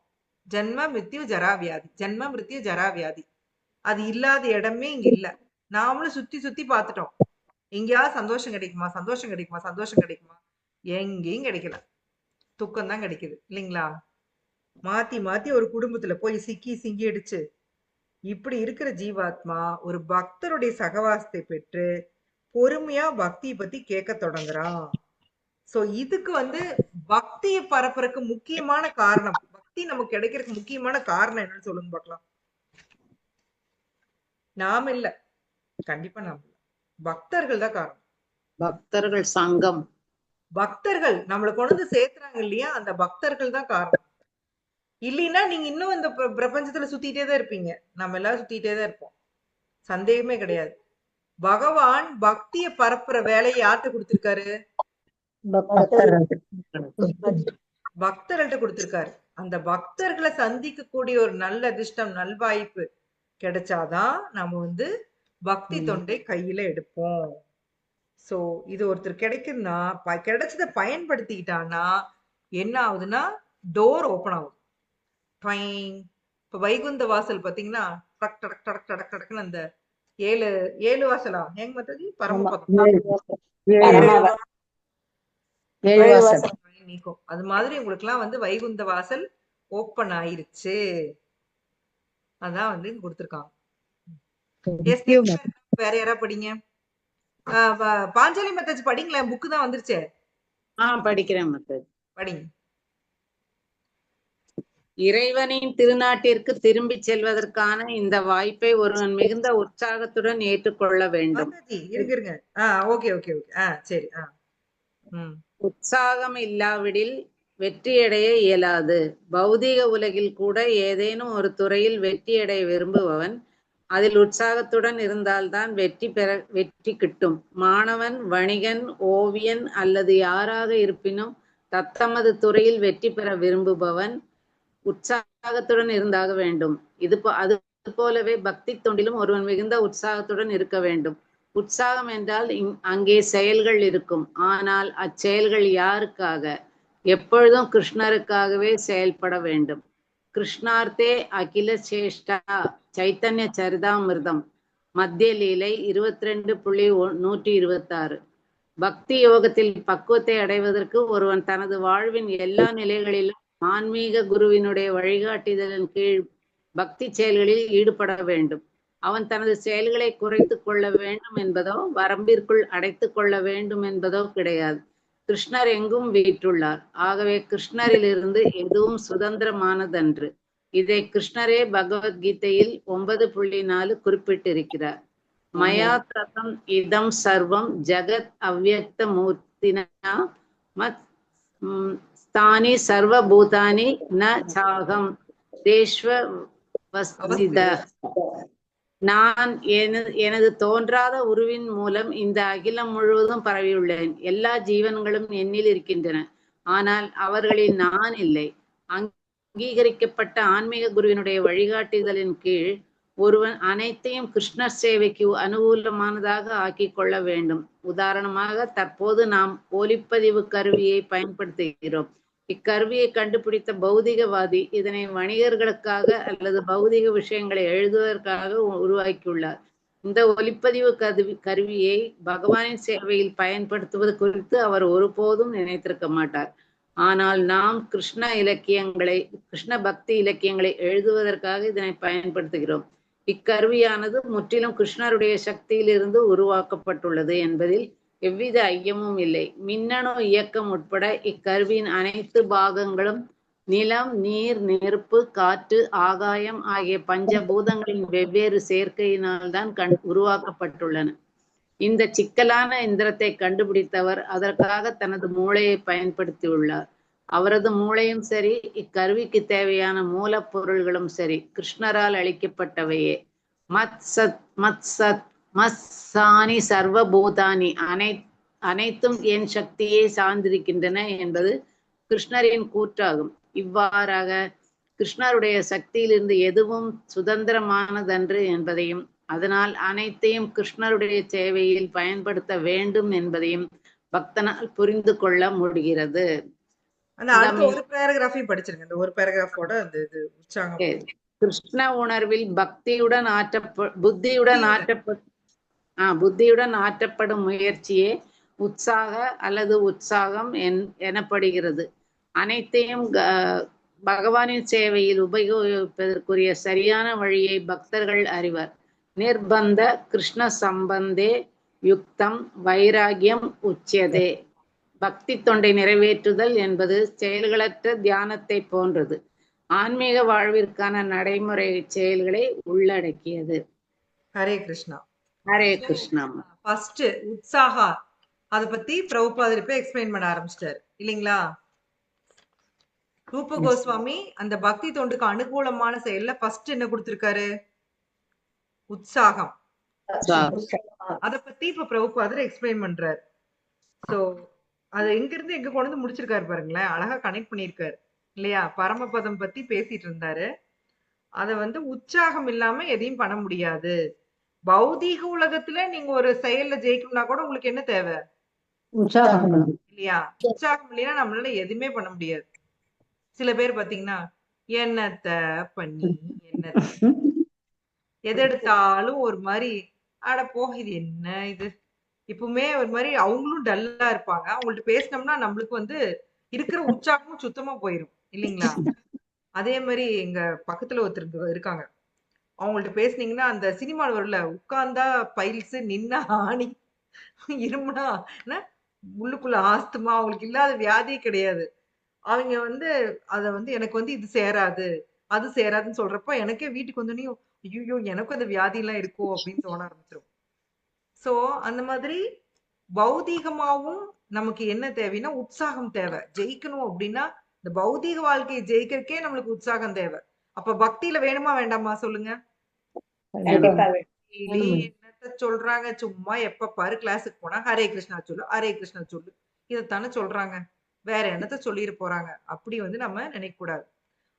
ஜன்ம மிருத்யு ஜரா வியாதி, ஜன்ம மிருத்யு ஜரா வியாதி. அது இல்லாத இடமே இங்க இல்ல. நாமளும் சுத்தி சுத்தி பார்த்துட்டோம். எங்கேயாவது சந்தோஷம் கிடைக்குமா, சந்தோஷம் கிடைக்குமா, சந்தோஷம் கிடைக்குமா? எங்கேயும் கிடைக்கல, துக்கம் தான் கிடைக்குது இல்லைங்களா? மாத்தி மாத்தி ஒரு குடும்பத்துல போய் சிங்கி அடிச்சு இப்படி இருக்கிற ஜீவாத்மா ஒரு பக்தருடைய சகவாசத்தை பெற்று பொறுமையா பக்தியை பத்தி கேட்க தொடங்குறான். சோ இதுக்கு வந்து பக்தியை பரப்புறதுக்கு முக்கியமான காரணம், பக்தி நமக்கு கிடைக்கிறதுக்கு முக்கியமான காரணம் என்னன்னு சொல்லுங்க பார்க்கலாம். நாம இல்ல, கண்டிப்பா நாம இல்ல, பக்தர்கள் தான் காரணம். பக்தர்கள் சங்கம். பக்தர்கள் நம்மளை கொண்டு வந்து சேர்த்துறாங்க இல்லையா, அந்த பக்தர்கள் தான் காரணம். இல்லைன்னா நீங்க இன்னும் இந்த பிரபஞ்சத்துல சுத்திட்டே தான் இருப்பீங்க. நம்ம எல்லாரும் சுத்திட்டே தான் இருப்போம், சந்தேகமே கிடையாது. பகவான் பக்திய பரப்புற வேலையை யார்கிட்ட கொடுத்திருக்காரு? பக்தர்கள்ட்ட கொடுத்திருக்காரு. அந்த பக்தர்களை சந்திக்கக்கூடிய ஒரு நல்ல அதிர்ஷ்டம், நல்வாய்ப்பு கிடைச்சாதான் நம்ம வந்து பக்தி தொண்டை கையில எடுப்போம். சோ இது ஒருத்தர் கிடைக்குன்னா கிடைச்சதை பயன்படுத்திக்கிட்டான்னா என்ன ஆகுதுன்னா டோர் ஓபன் ஆகுது. இப்ப வைகுந்த வாசல் பாத்தீங்கன்னா டக் டடக் டடக் டடக் டடக்குன்னு அந்த 7 வாசலா ஏங்க மாதாஜி? பரமபதம் நீக்கும். அது மாதிரி உங்களுக்கு எல்லாம் வந்து வைகுந்த வாசல் ஓப்பன் ஆயிருச்சு. அதான் வந்து கொடுத்திருக்காங்க. வேற யாரா படிங்க. பாஞ்சாலி மாதாஜி படிங்களேன், புக்கு தான் வந்துருச்சே. படிக்கிறேன் மாதாஜி. படிங்க. இறைவனின் திருநாட்டிற்கு திரும்பி செல்வதற்கான இந்த வாய்ப்பை ஒருவன் மிகுந்த உற்சாகத்துடன் ஏற்றுக்கொள்ள வேண்டும். இருங்க. Okay okay okay. சரி. உற்சாகம் இல்லாவிடில் வெற்றியடைய இயலாது. பௌதீக உலகில் கூட ஏதேனும் ஒரு துறையில் வெற்றியடைய விரும்புபவன் அதில் உற்சாகத்துடன் இருந்தால்தான் வெற்றி கிட்டும். மாணவன், வணிகன், ஓவியன் அல்லது யாராக இருப்பினும் தத்தமது துறையில் வெற்றி பெற விரும்புபவன் உற்சாகத்துடன் இருந்தாக வேண்டும். அது போலவே பக்தி தொண்டிலும் ஒருவன் மிகுந்த உற்சாகத்துடன் இருக்க வேண்டும். உற்சாகம் என்றால் அங்கே செயல்கள் இருக்கும். ஆனால் அச்செயல்கள் யாருக்காக? எப்பொழுதும் கிருஷ்ணருக்காகவே செயல்பட வேண்டும். கிருஷ்ணார்த்தே அகில சேஷ்டா சைத்தன்ய சரிதாமிர்தம் மத்திய லீலை 22.126. பக்தி யோகத்தில் பக்குவத்தை அடைவதற்கு ஒருவன் தனது வாழ்வின் எல்லா நிலைகளிலும் ஆன்மீக குருவினுடைய வழிகாட்டுதலின் கீழ் பக்தி செயல்களில் ஈடுபட வேண்டும். அவன் தனது செயல்களை குறைத்து கொள்ள வேண்டும் என்பதோ வரம்பிற்குள் அடைத்து கொள்ள வேண்டும் என்பதோ கிடையாது. கிருஷ்ணர் எங்கும் வீற்றுள்ளார். ஆகவே கிருஷ்ணரிலிருந்து எதுவும் சுதந்திரமானதன்று. இதை கிருஷ்ணரே பகவத்கீதையில் 9.4 குறிப்பிட்டிருக்கிறார். மயா ததம் இதம் சர்வம் ஜகத் அவ்யக்த மூர்த்தினா மத் ஸ்தானி சர்வபூதானி ந சாகம் தேஷ்வவஸ்தித. நான் எனது தோன்றாத உருவின் மூலம் இந்த அகிலம் முழுவதும் பரவியுள்ளேன். எல்லா ஜீவன்களும் என்னில் இருக்கின்றன, ஆனால் அவர்களில் நான் இல்லை. அங்கீகரிக்கப்பட்ட ஆன்மீக குருவினுடைய வழிகாட்டுதலின் கீழ் ஒருவன் அனைத்தையும் கிருஷ்ணர் சேவைக்கு அனுகூலமானதாக ஆக்கி கொள்ள வேண்டும். உதாரணமாக, தற்போது நாம் ஒலிப்பதிவு கருவியை பயன்படுத்துகிறோம். இக்கருவியை கண்டுபிடித்த பௌதிகவாதி இதனை வணிகர்களுக்காக அல்லது பௌதிக விஷயங்களை எழுதுவதற்காக உருவாக்கியுள்ளார். இந்த ஒலிப்பதிவு கருவியை பகவானின் சேவையில் பயன்படுத்துவது குறித்து அவர் ஒருபோதும் நினைத்திருக்க மாட்டார். ஆனால் நாம் கிருஷ்ண பக்தி இலக்கியங்களை எழுதுவதற்காக இதனை பயன்படுத்துகிறோம். இக்கருவியானது முற்றிலும் கிருஷ்ணருடைய சக்தியிலிருந்து உருவாக்கப்பட்டுள்ளது என்பதில் எவ்வித ஐயமும் இல்லை. மின்னணு இயக்கம் உட்பட இக்கருவியின் அனைத்து பாகங்களும் நிலம், நீர், நெருப்பு, காற்று, ஆகாயம் ஆகிய பஞ்சபூதங்களின் வெவ்வேறு சேர்க்கையினால்தான் உருவாக்கப்பட்டுள்ளன. இந்த சிக்கலான எந்திரத்தை கண்டுபிடித்தவர் அதற்காக தனது மூளையை பயன்படுத்தியுள்ளார். அவரது மூளையும் சரி, இக்கருவிக்கு தேவையான மூலப்பொருள்களும் சரி, கிருஷ்ணரால் அளிக்கப்பட்டவையே. மத்சானி சர்வபூதானி அனைத்தும் என் சக்தியை சார்ந்திருக்கின்றன என்பது கிருஷ்ணரின் கூற்றாகும். இவ்வாறாக கிருஷ்ணருடைய சக்தியிலிருந்து எதுவும் சுதந்திரமானதன்று என்பதையும், அதனால் அனைத்தையும் கிருஷ்ணருடைய சேவையில் பயன்படுத்த வேண்டும் என்பதையும் பக்தனால் புரிந்து கொள்ள முடிகிறது. ஒரு பேராகிராஃபை படிச்சிருங்க. இந்த ஒரு பேராகிராஃபோட அந்த இது உற்சாகம். கிருஷ்ண உணர்வில் புத்தியுடன் ஆற்றப்படும் முயற்சியே உற்சாக அல்லது உற்சாகம் எனப்படுகிறது. அனைத்தையும் பகவானின் சேவையில் உபயோகிப்பதற்குரிய சரியான வழியை பக்தர்கள் அறிவர். நிர்பந்த கிருஷ்ண சம்பந்தே யுக்தம் வைராகியம் உச்சியதே. பக்தி தொண்டை நிறைவேற்றுதல் என்பது செயல்களற்ற தியானத்தை போன்றது. ஆன்மீக வாழ்விற்கான நடைமுறை செயல்களை உள்ளடக்கியது. ஹரே கிருஷ்ணா. ஹரே கிருஷ்ணா. ஃபர்ஸ்ட் உற்சாகா அத பத்தி பிரபுபாதர் இப்ப எக்ஸ்பிளைன் பண்ண ஆரம்பிச்சிட்டாரு இல்லைங்களா? ரூப கோஸ்வாமி அந்த பக்தி தொண்டுக்கு அனுகூலமான செயல்ல ஃபர்ஸ்ட் என்ன கொடுத்திருக்காரு? உற்சாகம். அத பத்தி இப்ப பிரபுபாதர் எக்ஸ்பிளைன் பண்றாரு. சோ அது எங்க இருந்து எங்க கொண்டு வந்து முடிச்சிருக்காரு பாருங்களேன். அழகா கனெக்ட் பண்ணிருக்காரு இல்லையா? பரமபதம் பத்தி பேசிட்டு இருந்தாரு. அத வந்து உற்சாகம் இல்லாம எதையும் பண்ண முடியாது. பௌதீக உலகத்துல நீங்க ஒரு செயல்ல ஜெயிக்கணும்னா கூட உங்களுக்கு என்ன தேவை? உற்சாகம் இல்லையா? உற்சாகம் இல்லைன்னா நம்மளால எதுவுமே பண்ண முடியாது. சில பேர் பாத்தீங்கன்னா என்னத்த பண்ணி என்னத்த எது எடுத்தாலும் ஒரு மாதிரி அட போ இது என்ன இது இப்பவுமே ஒரு மாதிரி அவங்களும் டல்லா இருப்பாங்க. அவங்கள்ட்ட பேசினோம்னா நம்மளுக்கு வந்து இருக்கிற உற்சாகமும் சுத்தமா போயிரும் இல்லைங்களா? அதே மாதிரி எங்க பக்கத்துல ஒருத்தர் இருக்காங்க. அவங்கள்ட்ட பேசுனீங்கன்னா அந்த சினிமாவில் வரல உட்கார்ந்தா பைல்ஸ் நின்னா ஆணி இருமுனா உள்ளுக்குள்ள ஆஸ்துமா அவங்களுக்கு இல்லாத வியாதியே கிடையாது. அவங்க வந்து அத வந்து எனக்கு வந்து இது சேராது அது சேராதுன்னு சொல்றப்ப எனக்கே வீட்டுக்கு வந்தோடனே ஐயோ எனக்கும் அந்த வியாதி எல்லாம் இருக்கும் அப்படின்னு தோண ஆரம்பிச்சிடும். சோ அந்த மாதிரி பௌதீகமாவும் நமக்கு என்ன தேவைன்னா உற்சாகம் தேவை. ஜெயிக்கணும் அப்படின்னா இந்த பௌதீக வாழ்க்கையை ஜெயிக்கிறதுக்கே நம்மளுக்கு உற்சாகம் தேவை. அப்ப பக்தியில வேணுமா வேண்டாமா சொல்லுங்க? என்னத்த சொல்றாங்க, சும்மா எப்ப பாரு கிளாஸுக்கு போனா ஹரே கிருஷ்ணா சொல்லு ஹரே கிருஷ்ணா சொல்லு இதைத்தானே சொல்றாங்க, வேற என்னத்த சொல்லிட்டு போறாங்க அப்படி வந்து நம்ம நினைக்க கூடாது.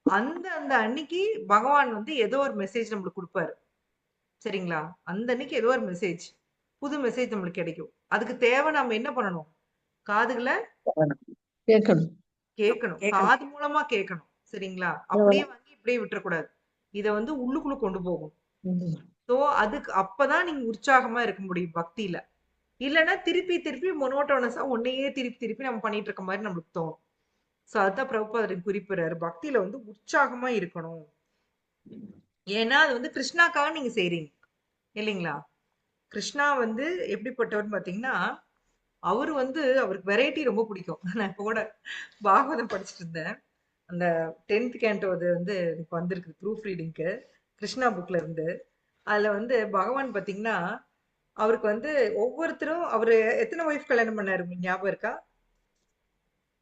அந்த அந்த அன்னைக்கு பகவான் வந்து ஏதோ ஒரு மெசேஜ் நம்மளுக்கு கொடுப்பாரு சரிங்களா? அந்த அன்னைக்கு ஏதோ ஒரு மெசேஜ் புது மெசேஜ் நம்மளுக்கு கிடைக்கும். அதுக்கு தேவை நம்ம என்ன பண்ணணும்? காதுகளை கேட்கணும், காது மூலமா கேட்கணும் சரிங்களா? அப்படியே வாங்கி இப்படியே விட்டுறக்கூடாது. இத வந்து உள்ளுக்குள்ள கொண்டு போகும். சோ அதுக்கு அப்பதான் நீங்க உற்சாகமா இருக்க முடியும் பக்தியில. இல்லைன்னா திருப்பி திருப்பி மொனோட்டோனஸா ஒன்னையே திருப்பி திருப்பி நம்ம பண்ணிட்டு இருக்க மாதிரி நம்மளுக்கு தோணும். சோ அதுதான் பிரபுபாதர் குறிப்பிடுறாரு, பக்தியில வந்து உற்சாகமா இருக்கணும். ஏன்னா அது வந்து கிருஷ்ணாக்காக நீங்க செய்றீங்க இல்லைங்களா? கிருஷ்ணா வந்து எப்படிப்பட்டவர்னு பாத்தீங்கன்னா அவரு வந்து அவருக்கு வெரைட்டி ரொம்ப பிடிக்கும். நான் இப்ப கூட பாகவதம் படிச்சுட்டு இருந்தேன். அந்த 10th கேண்டோ அது வந்து எனக்கு வந்திருக்கு ப்ரூஃப் ரீடிங்க்கு கிருஷ்ணா புக்ல இருந்து. அதுல வந்து பகவான் பாத்தீங்கன்னா அவருக்கு வந்து ஒவ்வொருத்தரும் அவரு எத்தனை ஒய்ஃப் கல்யாணம் பண்ணாரு உங்களுக்கு ஞாபகம் இருக்கா?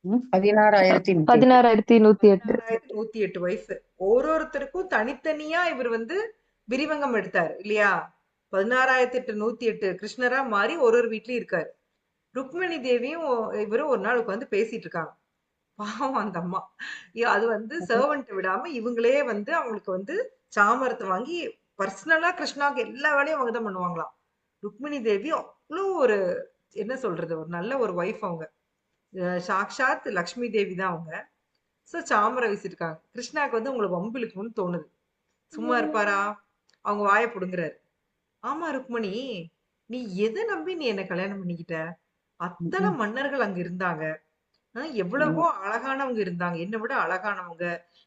16,108. 16,108 ஒய்ஃப். ஒருத்தருக்கும் தனித்தனியா இவர் வந்து விரிவங்கம் எடுத்தார் இல்லையா? 16,108 கிருஷ்ணரா மாறி ஒரு வீட்லயும் இருக்காரு. ருக்மிணி தேவியும் இவரும் ஒரு நாள் உட்காந்து பேசிட்டு இருக்காங்க. பாவம் அந்த அம்மா அது வந்து சர்வன்ட் விடாம இவங்களே வந்து அவங்களுக்கு வந்து சாமரத்தை வாங்கி பர்சனலா கிருஷ்ணாவுக்கு எல்லா வேலையும் அவங்க தான் பண்ணுவாங்களாம். ருக்மிணி தேவி அவ்வளோ ஒரு என்ன சொல்றது ஒரு நல்ல ஒரு ஒய்ஃப். அவங்க சாக்ஷாத் லக்ஷ்மி தேவி தான் அவங்க. சோ சாமரம் வீசிருக்காங்க. கிருஷ்ணாக்கு வந்து உங்களை வம்பு இழுக்கணும்னு தோணுது. சும்மா இருப்பாரா? அவங்க வாயை புடுங்குறாரு. ஆமா ருக்மணி, நீ எதை நம்பி நீ என்ன கல்யாணம் பண்ணிக்கிட்ட? அத்தனை மன்னர்கள் அங்க இருந்தாங்க, எவ்வளவோ அழகானவங்க இருந்தாங்க, என்னை விட அழகானவங்க,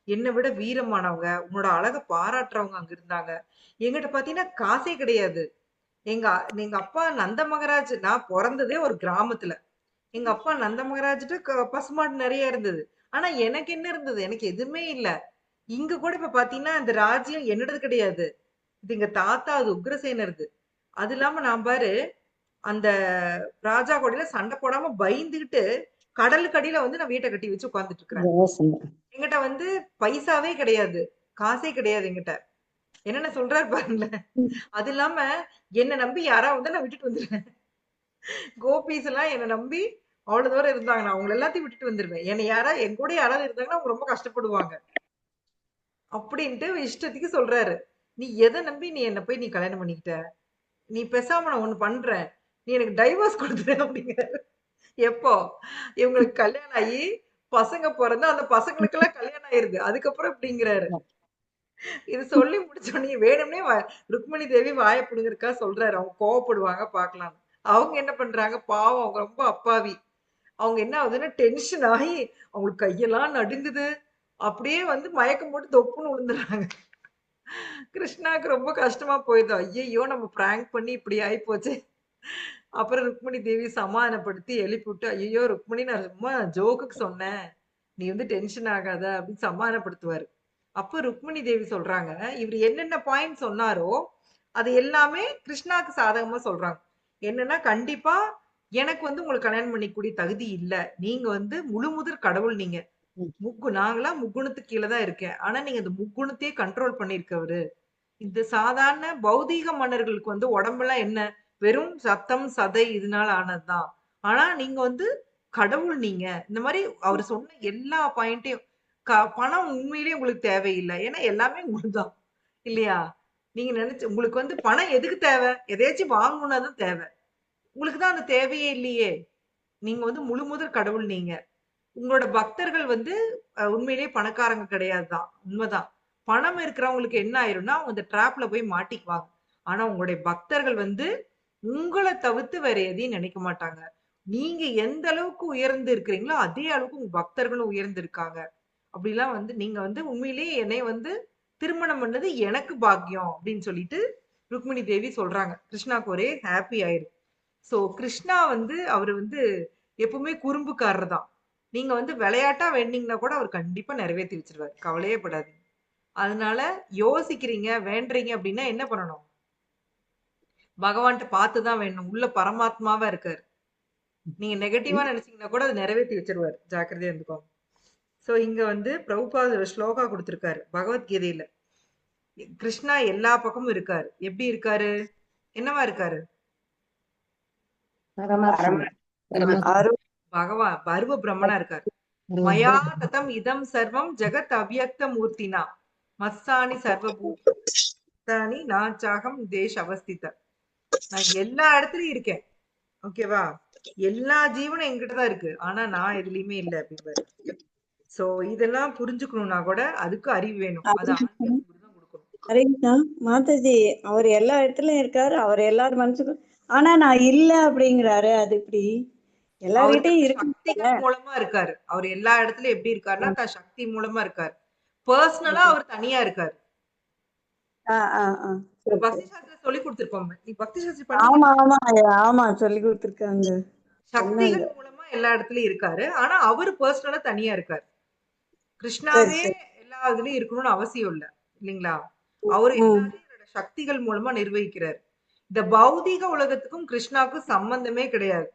என்னை விட வீரமானவங்க, உன்னோட அழகை பாராட்டுறவங்க அங்க இருந்தாங்க. எங்கிட்ட பாத்தீங்கன்னா காசே கிடையாது. எங்க எங்க அப்பா நந்த மகராஜ், நான் பிறந்ததே ஒரு கிராமத்துல. எங்க அப்பா நந்த மகராஜ்ட்டு பசுமாடு நிறைய இருந்தது. ஆனா எனக்கு என்ன இருந்தது? எனக்கு எதுவுமே இல்ல. இங்க கூட இப்ப பாத்தீங்கன்னா இந்த ராஜ்யம் என்னோடது கிடையாது. இது எங்க தாத்தா, அது உக்ரசேனருது. அது இல்லாம நான் பாரு அந்த ராஜா கூடல சண்டை போடாம பயந்துகிட்டு கடலுக்கு அடியில வந்து நான் வீட்டை கட்டி வச்சு உட்கார்ந்துட்டு இருக்கிறேன். எங்கிட்ட வந்து பைசாவே கிடையாது, காசே கிடையாது எங்கிட்ட. என்னென்ன சொல்றாரு பாருங்களேன். அது இல்லாம என்ன நம்பி யாராவது வந்து நான் விட்டுட்டு வந்துருவேன். கோபிஸ் எல்லாம் என்ன நம்பி அவ்வளவு தூரம் இருந்தாங்க, நான் அவங்களை எல்லாத்தையும் விட்டுட்டு வந்துருவேன். என்னை என் கூட யாராவது இருந்தாங்கன்னா அவங்க ரொம்ப கஷ்டப்படுவாங்க அப்படின்ட்டு இஷ்டத்துக்கு சொல்றாரு. நீ எதை நம்பி நீ என்ன போய் நீ கல்யாணம் பண்ணிக்கிட்ட? நீ பேசாம நான் ஒண்ணு பண்றேன், நீ எனக்கு டைவர்ஸ் கொடுத்துரு அப்படிங்கிறாரு. எப்போ இவங்களுக்கு கல்யாணம் ஆகி பசங்க பிறந்தா அந்த பசங்களுக்கு எல்லாம் கல்யாணம் ஆயிருது, அதுக்கப்புறம் இப்படிங்கிறாரு. இது சொல்லி முடிச்சோடனே வேணும்னே ருக்மிணி தேவி வாயை புடுங்கிருக்கா சொல்றாரு. அவங்க கோவப்படுவாங்க பாக்கலாம். அவங்க என்ன பண்றாங்க பாவம், அவங்க ரொம்ப அப்பாவி. அவங்க என்ன ஆகுதுன்னா டென்ஷன் ஆகி அவங்களுக்கு கையெல்லாம் நடுங்குது, அப்படியே வந்து மயக்கம் போட்டு தொப்புன்னு விழுந்துடுறாங்க. கிருஷ்ணாக்கு ரொம்ப கஷ்டமா போயிடுது. ஐயையோ நம்ம பிராங்க் பண்ணி இப்படி ஆகி போச்சு. அப்புறம் ருக்மிணி தேவி சமாதானப்படுத்தி எழுப்பி விட்டு, ஐயோ ருக்மிணி நான் சும்மா ஜோக்குக்கு சொன்னேன், நீ வந்து டென்ஷன் ஆகாத அப்படின்னு சமாதானப்படுத்துவாரு. அப்ப ருக்மிணி தேவி சொல்றாங்க, இவர் என்னென்ன பாயிண்ட் சொன்னாரோ அது எல்லாமே கிருஷ்ணாக்கு சாதகமா சொல்றாங்க. என்னன்னா கண்டிப்பா எனக்கு வந்து உங்களுக்கு கல்யாணம் பண்ணிக்கூடிய தகுதி இல்ல. நீங்க வந்து முழுமுதற் கடவுள் நீங்க. நாங்களாம் முக்குணத்துக்கு கீழ தான் இருக்கேன். ஆனா நீங்க அந்த முக்குணத்தையே கண்ட்ரோல் பண்ணியிருக்கவரு. இந்த சாதாரண பௌதீக மன்னர்களுக்கு வந்து உடம்பெல்லாம் என்ன? வெறும் சத்தம், சதை இதனால ஆனதுதான். ஆனா நீங்க வந்து கடவுள் நீங்க. இந்த மாரி அவரு சொன்ன எல்லா பாயிண்ட்டையும் பணம் உண்மையிலேயே உங்களுக்கு தேவையில்ல. ஏன்னா எல்லாமே உங்களுதுதான். இல்லையா? நீங்க உங்களுக்கு வந்து பணம் எதுக்கு தேவை? எதையாச்சும் வாங்கணும்னா தான் தேவை. உங்களுக்கு தான் அந்த தேவையே இல்லையே. நீங்க வந்து முழுமுதற் கடவுள் நீங்க. உங்களோட பக்தர்கள் வந்து உண்மையிலேயே பணக்காரங்க கிடையாதுதான். உண்மைதான். பணம் இருக்கிறவங்களுக்கு என்ன ஆயிரும்னா, அவங்க இந்த ட்ராப்ல போய் மாட்டிக்குவாங்க. ஆனா உங்களுடைய பக்தர்கள் வந்து உங்களை தவிர்த்து வேற எதையும் நினைக்க மாட்டாங்க. நீங்க எந்த அளவுக்கு உயர்ந்து இருக்கிறீங்களோ, அதே அளவுக்கு உங்க பக்தர்களும் உயர்ந்து இருக்காங்க. அப்படிலாம் வந்து நீங்க வந்து உண்மையிலேயே என்னைய வந்து திருமணம் பண்ணது எனக்கு பாக்கியம் அப்படின்னு சொல்லிட்டு ருக்மிணி தேவி சொல்றாங்க. கிருஷ்ணாக்கு ஒரே ஹாப்பி ஆயிரு. சோ கிருஷ்ணா வந்து அவரு வந்து எப்பவுமே குறும்புக்காரர் தான். நீங்க வந்து விளையாட்டா வேண்டீங்கன்னா கூட அவர் கண்டிப்பா நிறைவேத்தி வச்சிருவாரு. கவலையே படாதீங்க. அதனால யோசிக்கிறீங்க, வேண்டறீங்க அப்படின்னா என்ன பண்ணணும்? பகவான்கிட்ட பார்த்துதான் வேணும். உள்ள பரமாத்மாவா இருக்காரு. நீங்க நெகட்டிவா நினைச்சீங்கன்னா கூட அதை நிறைவேற்றி வச்சிருவாரு. ஜாக்கிரதையா இருந்துக்கோங்க. சோ இங்க வந்து பிரபுபாத் ஒரு ஸ்லோகா கொடுத்திருக்காரு பகவத்கீதையில. கிருஷ்ணா எல்லா பக்கமும் இருக்காரு. எப்படி இருக்காரு? என்னவா இருக்காரு? பரமாத்மா. பகவான் பருவ பிரம்மனா இருக்காரு. மயா ததம் இதம் சர்வம் ஜெகத் அவ்யக்த மூர்த்தினா மஸ்ஸானி சர்வபூதானி நாச்சாகம் தேஷ் அவஸ்தித. நான் எல்லா இடத்துலயும் இருக்கேன். ஓகேவா? எல்லா ஜீவனும் என்கிட்ட தான் இருக்கு. ஆனா நான் எதுலயுமே இல்ல அப்படிம்பாரு. சோ இதெல்லாம் புரிஞ்சுக்கணும்னா கூட அதுக்கு அறிவு வேணும். அது ஆன்மீக குரு தான் கொடுக்கணும். ஹரிகிருஷ்ணா மாதாஜி, அவர் எல்லா இடத்துலயும் இருக்காரு, அவர் எல்லாரும் மனசுக்கும். ஆனா நான் இல்ல அப்படிங்கிறாரு. அது இப்படி எல்லார்கிட்டயும் இருக்கு. சக்திகள் மூலமா இருக்காரு. அவர் எல்லா இடத்துலயும் எப்படி இருக்காருன்னா தன் சக்தி மூலமா இருக்காரு. பர்சனலா அவர் தனியா இருக்காரு. பக்தி சாஸ்திரம் சொல்லி கொடுத்திருக்கோம். நீ பக்தி சாஸ்திரம் ஆமா ஆமா ஆமா சொல்லி கொடுத்திருக்காங்க. சக்திகள் மூலமா எல்லா இடத்துலயும் இருக்காரு. ஆனா அவரு பர்சனலா தனியா இருக்காரு. கிருஷ்ணாவே எல்லா இதுலயும் இருக்கணும்னு அவசியம் இல்ல. இல்லைங்களா? அவரு எல்லாரையும் சக்திகள் மூலமா நிர்வகிக்கிறார். இந்த பௌதீக உலகத்துக்கும் கிருஷ்ணாவுக்கும் சம்பந்தமே கிடையாது.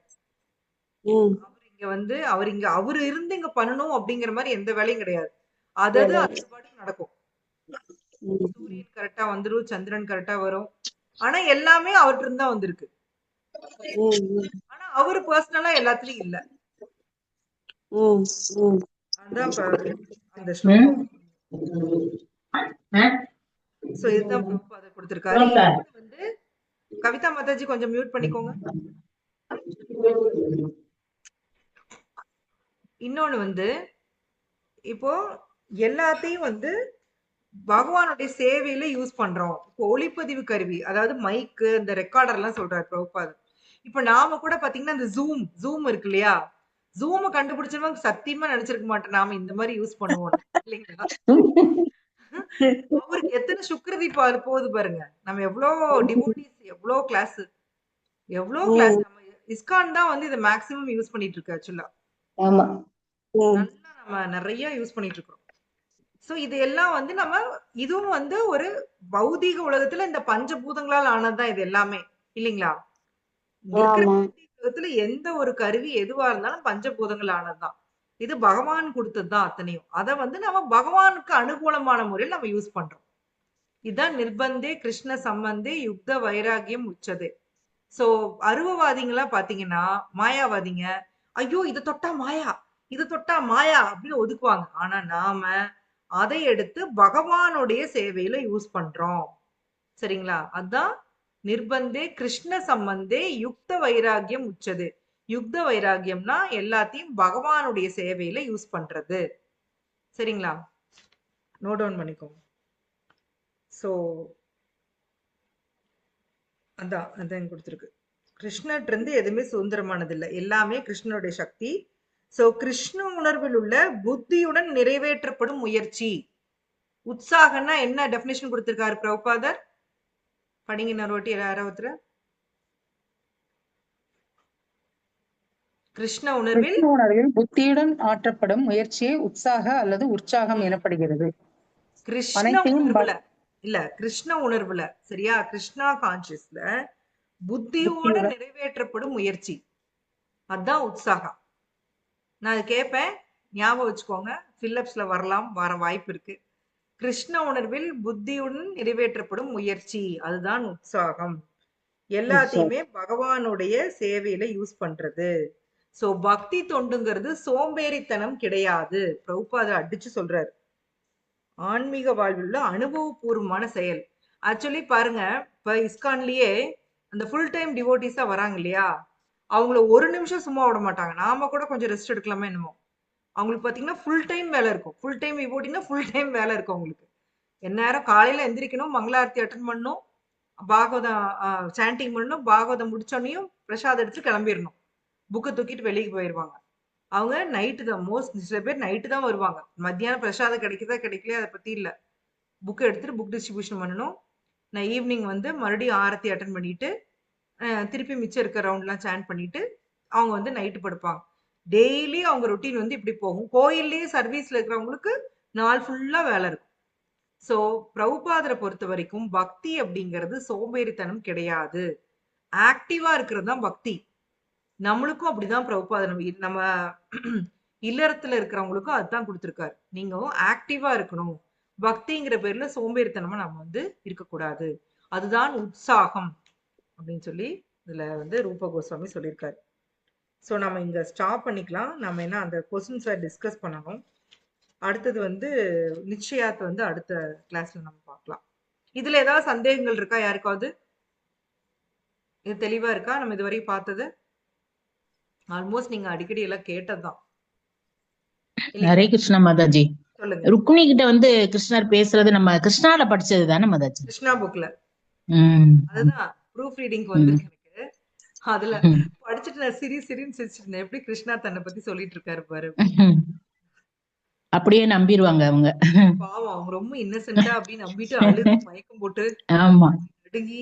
அவர் இங்க வந்து அவரு இருந்து இங்க பண்ணணும் அப்படிங்கிற மாதிரி எந்த வேலையும் கிடையாது. அதாவது அது பாட்டுக்கு நடக்கும். சூரியன் கரெக்டா வந்துரும், சந்திரன் கரெக்டா வரும். ஆனா எல்லாமே அவர்கிட்ட இருந்து தான் வந்திருக்கு. ஆனா அவரு பர்சனலா எல்லாத்துலயும் இல்ல. அதான் அந்த ஸ்லோகம். சோ இதுதான் பிரபுபாதர் கொடுத்திருக்காரு. வந்து கவிதா மாதாஜி கொஞ்சம் மியூட் பண்ணிக்கோங்க. இன்னொன்னு வந்து இப்போ எல்லாத்தையும் வந்து பகவானுடைய சேவையில யூஸ் பண்றோம். இப்போ ஒளிப்பதிவு கருவி, அதாவது மைக்கு, இந்த ரெக்கார்டர் எல்லாம் சொல்றாரு பிரபுபாதர். இப்ப நாம கூட பாத்தீங்கன்னா இந்த ஜூம் இருக்கு இல்லையா? ஜூம் கண்டுபிடிச்சவங்க சத்தியமா நினைச்சிருக்க மாட்டேன் நாம இந்த மாதிரி யூஸ் பண்ணுவோம். இல்லைங்களா? அவருக்கு எத்தனை சுக்கிரதி போகுது பாருங்க. நம்ம எவ்வளவு டிவோட்டிஸ், எவ்வளவு கிளாஸ் நம்ம இஸ்கான் தான் வந்து இதை மேக்ஸிமம் யூஸ் பண்ணிட்டு இருக்கு. ஆக்சுவலா நல்லா நம்ம நிறைய யூஸ் பண்ணிட்டு இருக்கோம். சோ இது எல்லாம் வந்து நம்ம இதுவும் வந்து ஒரு பௌதீக உலகத்துல இந்த பஞ்சபூதங்களால் ஆனதுதான் இது எல்லாமே. இல்லைங்களா? உலகத்துல எந்த ஒரு கருவி எதுவா இருந்தாலும் பஞ்சபூதங்கள் ஆனதுதான். இது பகவான் கொடுத்ததுதான் அத்தனையும். அத வந்து நம்ம பகவானுக்கு அனுகூலமான முறையில் நம்ம யூஸ் பண்றோம். இதுதான் நிர்பந்தே கிருஷ்ண சம்பந்தே யுக்த வைராகியம் உச்சதே. சோ அருவவாதிகளா பாத்தீங்கன்னா மாயாவாதிங்க, ஐயோ இதை தொட்டா மாயா, இது தொட்டா மாயா அப்படின்னு ஒதுக்குவாங்க. ஆனா நாம அதை எடுத்து பகவானுடைய சேவையில யூஸ் பண்றோம். சரிங்களா? அதான் நிர்பந்தே கிருஷ்ண சம்பந்தே யுக்த வைராகியம் உச்சது. யுக்த வைராகியம்னா எல்லாத்தையும் பகவானுடைய சேவையில யூஸ் பண்றது. சரிங்களா? நோட் டவுன் பண்ணிக்கோங்க. சோ அதான் கொடுத்துருக்கு. கிருஷ்ணர்ட்ட இருந்து எதுவுமே சுதந்திரமானது இல்லை. எல்லாமே கிருஷ்ணனுடைய சக்தி. சோ கிருஷ்ண உணர்வில் உள்ள புத்தியுடன் நிறைவேற்றப்படும் முயற்சி. உற்சாகம்னா என்ன டெபினிஷன் கொடுத்திருக்காரு பிரபுபாதர்? படிங்க இன்னொரு யாராவது. கிருஷ்ண உணர்வில் புத்தியுடன் ஆற்றப்படும் முயற்சியே உற்சாக அல்லது உற்சாகம் எனப்படுகிறது. கிருஷ்ண உணர்வுல இல்ல, கிருஷ்ண உணர்வுல, சரியா? கிருஷ்ணா கான்சியஸ்ல புத்தியோட நிறைவேற்றப்படும் முயற்சி. அதுதான் உற்சாகம். நான் அது கேட்பேன், ஞாபகம் வச்சுக்கோங்க. ஃபில்லப்ஸ்ல வர வாய்ப்பு இருக்கு. கிருஷ்ண உணர்வில் புத்தியுடன் நிறைவேற்றப்படும் முயற்சி, அதுதான் உற்சாகம். எல்லாத்தையுமே பகவானுடைய சேவையில யூஸ் பண்றது. சோ பக்தி தொண்டுங்கிறது சோம்பேறித்தனம் கிடையாது. பிரபுபாத அடிச்சு சொல்றாரு. ஆன்மீக வாழ்வில் உள்ள அனுபவபூர்வமான செயல். ஆக்சுவலி பாருங்க, இப்ப இஸ்கான்லயே அந்த ஃபுல் டைம் டிவோட்டிஸா வராங்க இல்லையா, அவங்கள ஒரு நிமிஷம் சும்மா விட மாட்டாங்க. நாம கூட கொஞ்சம் ரெஸ்ட் எடுக்கலாமே என்னமோ. அவங்களுக்கு பாத்தீங்கன்னா ஃபுல் டைம் வேலை இருக்கும். ஃபுல் டைம் டிவோட்டினா ஃபுல் டைம் வேலை இருக்கும் அவங்களுக்கு. எந்நேரம் காலையில எந்திரிக்கணும், மங்களாரத்தி அட்டன் பண்ணணும், பாகவதம் சாண்டிங் பண்ணணும், பாகவதம் முடிச்சோன்னையும் பிரசாதம் எடுத்து கிளம்பிடணும். புக்கை தூக்கிட்டு வெளியே போயிடுவாங்க. அவங்க நைட்டு தான் சில பேர் நைட்டு தான் வருவாங்க. மத்தியானம் பிரசாதம் கிடைக்குதா கிடைக்கலையா அதை பத்தி இல்ல. புக்கை எடுத்துட்டு புக் டிஸ்ட்ரிபியூஷன் பண்ணணும். நான் ஈவினிங் வந்து மறுபடியும் ஆரத்தி அட்டன் பண்ணிட்டு திருப்பி மிச்சம் இருக்க ரவுண்ட்லாம் சாண்ட் பண்ணிட்டு அவங்க வந்து நைட்டு படுப்பாங்க. டெய்லி அவங்க ரொட்டீன் வந்து இப்படி போகும். கோயில்லயே சர்வீஸ்ல இருக்கிறவங்களுக்கு நாள் ஃபுல்லா வேலை இருக்கும். சோ பிரபுபாதரை பொறுத்த வரைக்கும் பக்தி அப்படிங்கிறது சோம்பேறித்தனம் கிடையாது. ஆக்டிவா இருக்கிறது தான் பக்தி. நம்மளுக்கும் அப்படிதான் பிரபுபாதர் நம்ம இல்லறத்துல இருக்கிறவங்களுக்கும் அதுதான் கொடுத்திருக்காரு. நீங்க ஆக்டிவா இருக்கணும். பக்திங்கிற பேர்ல சோம்பேறித்தனமா நம்ம வந்து இருக்கக்கூடாது. அதுதான் உற்சாகம் அப்படின்னு சொல்லி இதுல வந்து ரூப கோஸ்வாமி சொல்லியிருக்காரு. ஸோ நம்ம இங்க ஸ்டாப் பண்ணிக்கலாம். நம்ம என்ன அந்த கொஸ்டின்ஸை டிஸ்கஸ் பண்ணணும். அடுத்தது வந்து நிச்சயாத்தை வந்து அடுத்த கிளாஸ்ல நம்ம பார்க்கலாம். இதுல ஏதாவது சந்தேகங்கள் இருக்கா யாருக்காவது? இது தெளிவா இருக்கா? நம்ம இதுவரை பார்த்தது ஆல்மோஸ்ட் நீங்க அடிக்கடி எல்லாம் கேட்டதுதான். ஹரே கிருஷ்ணா மாதாஜி. சொல்லுங்க. ருக்மிணி கிட்ட வந்து கிருஷ்ணர் பேசுறது நம்ம கிருஷ்ணால படிச்சது தானே மாதாஜி? கிருஷ்ணா புக்ல அதுதான் ப்ரூஃப் ரீடிங் வந்து எனக்கு அதுல படிச்சுட்டு நான் சிரின்னு சிரிச்சிருந்தேன். எப்படி கிருஷ்ணா தன்னை பத்தி சொல்லிட்டு இருக்காரு பாரு. அப்படியே நம்பிடுவாங்க அவங்க. பாவம், அவங்க ரொம்ப இன்னசென்ட்டா அப்படின்னு நம்பிட்டு அழுது மயக்கம் போட்டு ஆமா நடுங்கி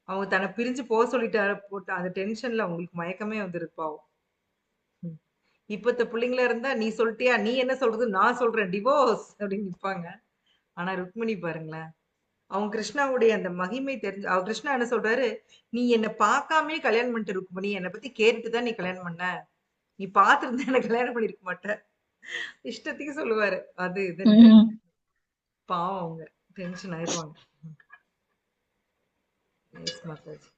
அவங்க தன்னை பிரிஞ்சு போக சொல்லிட்டாரு போட்டு அந்த டென்ஷன்ல அவங்களுக்கு மயக்கமே வந்துருக்கு பாவம். இப்பத்த பிள்ளைங்களா இருந்தா நீ சொல்லிட்டியா, நீ என்ன சொல்றது, நான் சொல்றேன் டிவோர்ஸ் அப்படின்னு நிப்பாங்க. ஆனா ருக்மிணி பாருங்களேன், அவங்க கிருஷ்ணாவுடைய அந்த மகிமை தெரிஞ்சு அவர் கிருஷ்ணா என்ன சொல்றாரு, நீ என்ன பார்க்காமே கல்யாணம் பண்ணிட்டு ருக்மிணி, என்னை பத்தி கேட்டுட்டுதான் நீ கல்யாணம் பண்ண, நீ பார்த்திருந்தா என்ன கல்யாணம் பண்ணிருக்க மாட்ட. இஷ்டத்துக்கு சொல்லுவாரு அது இதுன்னு. பாவம் அவங்க டென்ஷன் ஆயிடுவாங்க. மாதாஜி.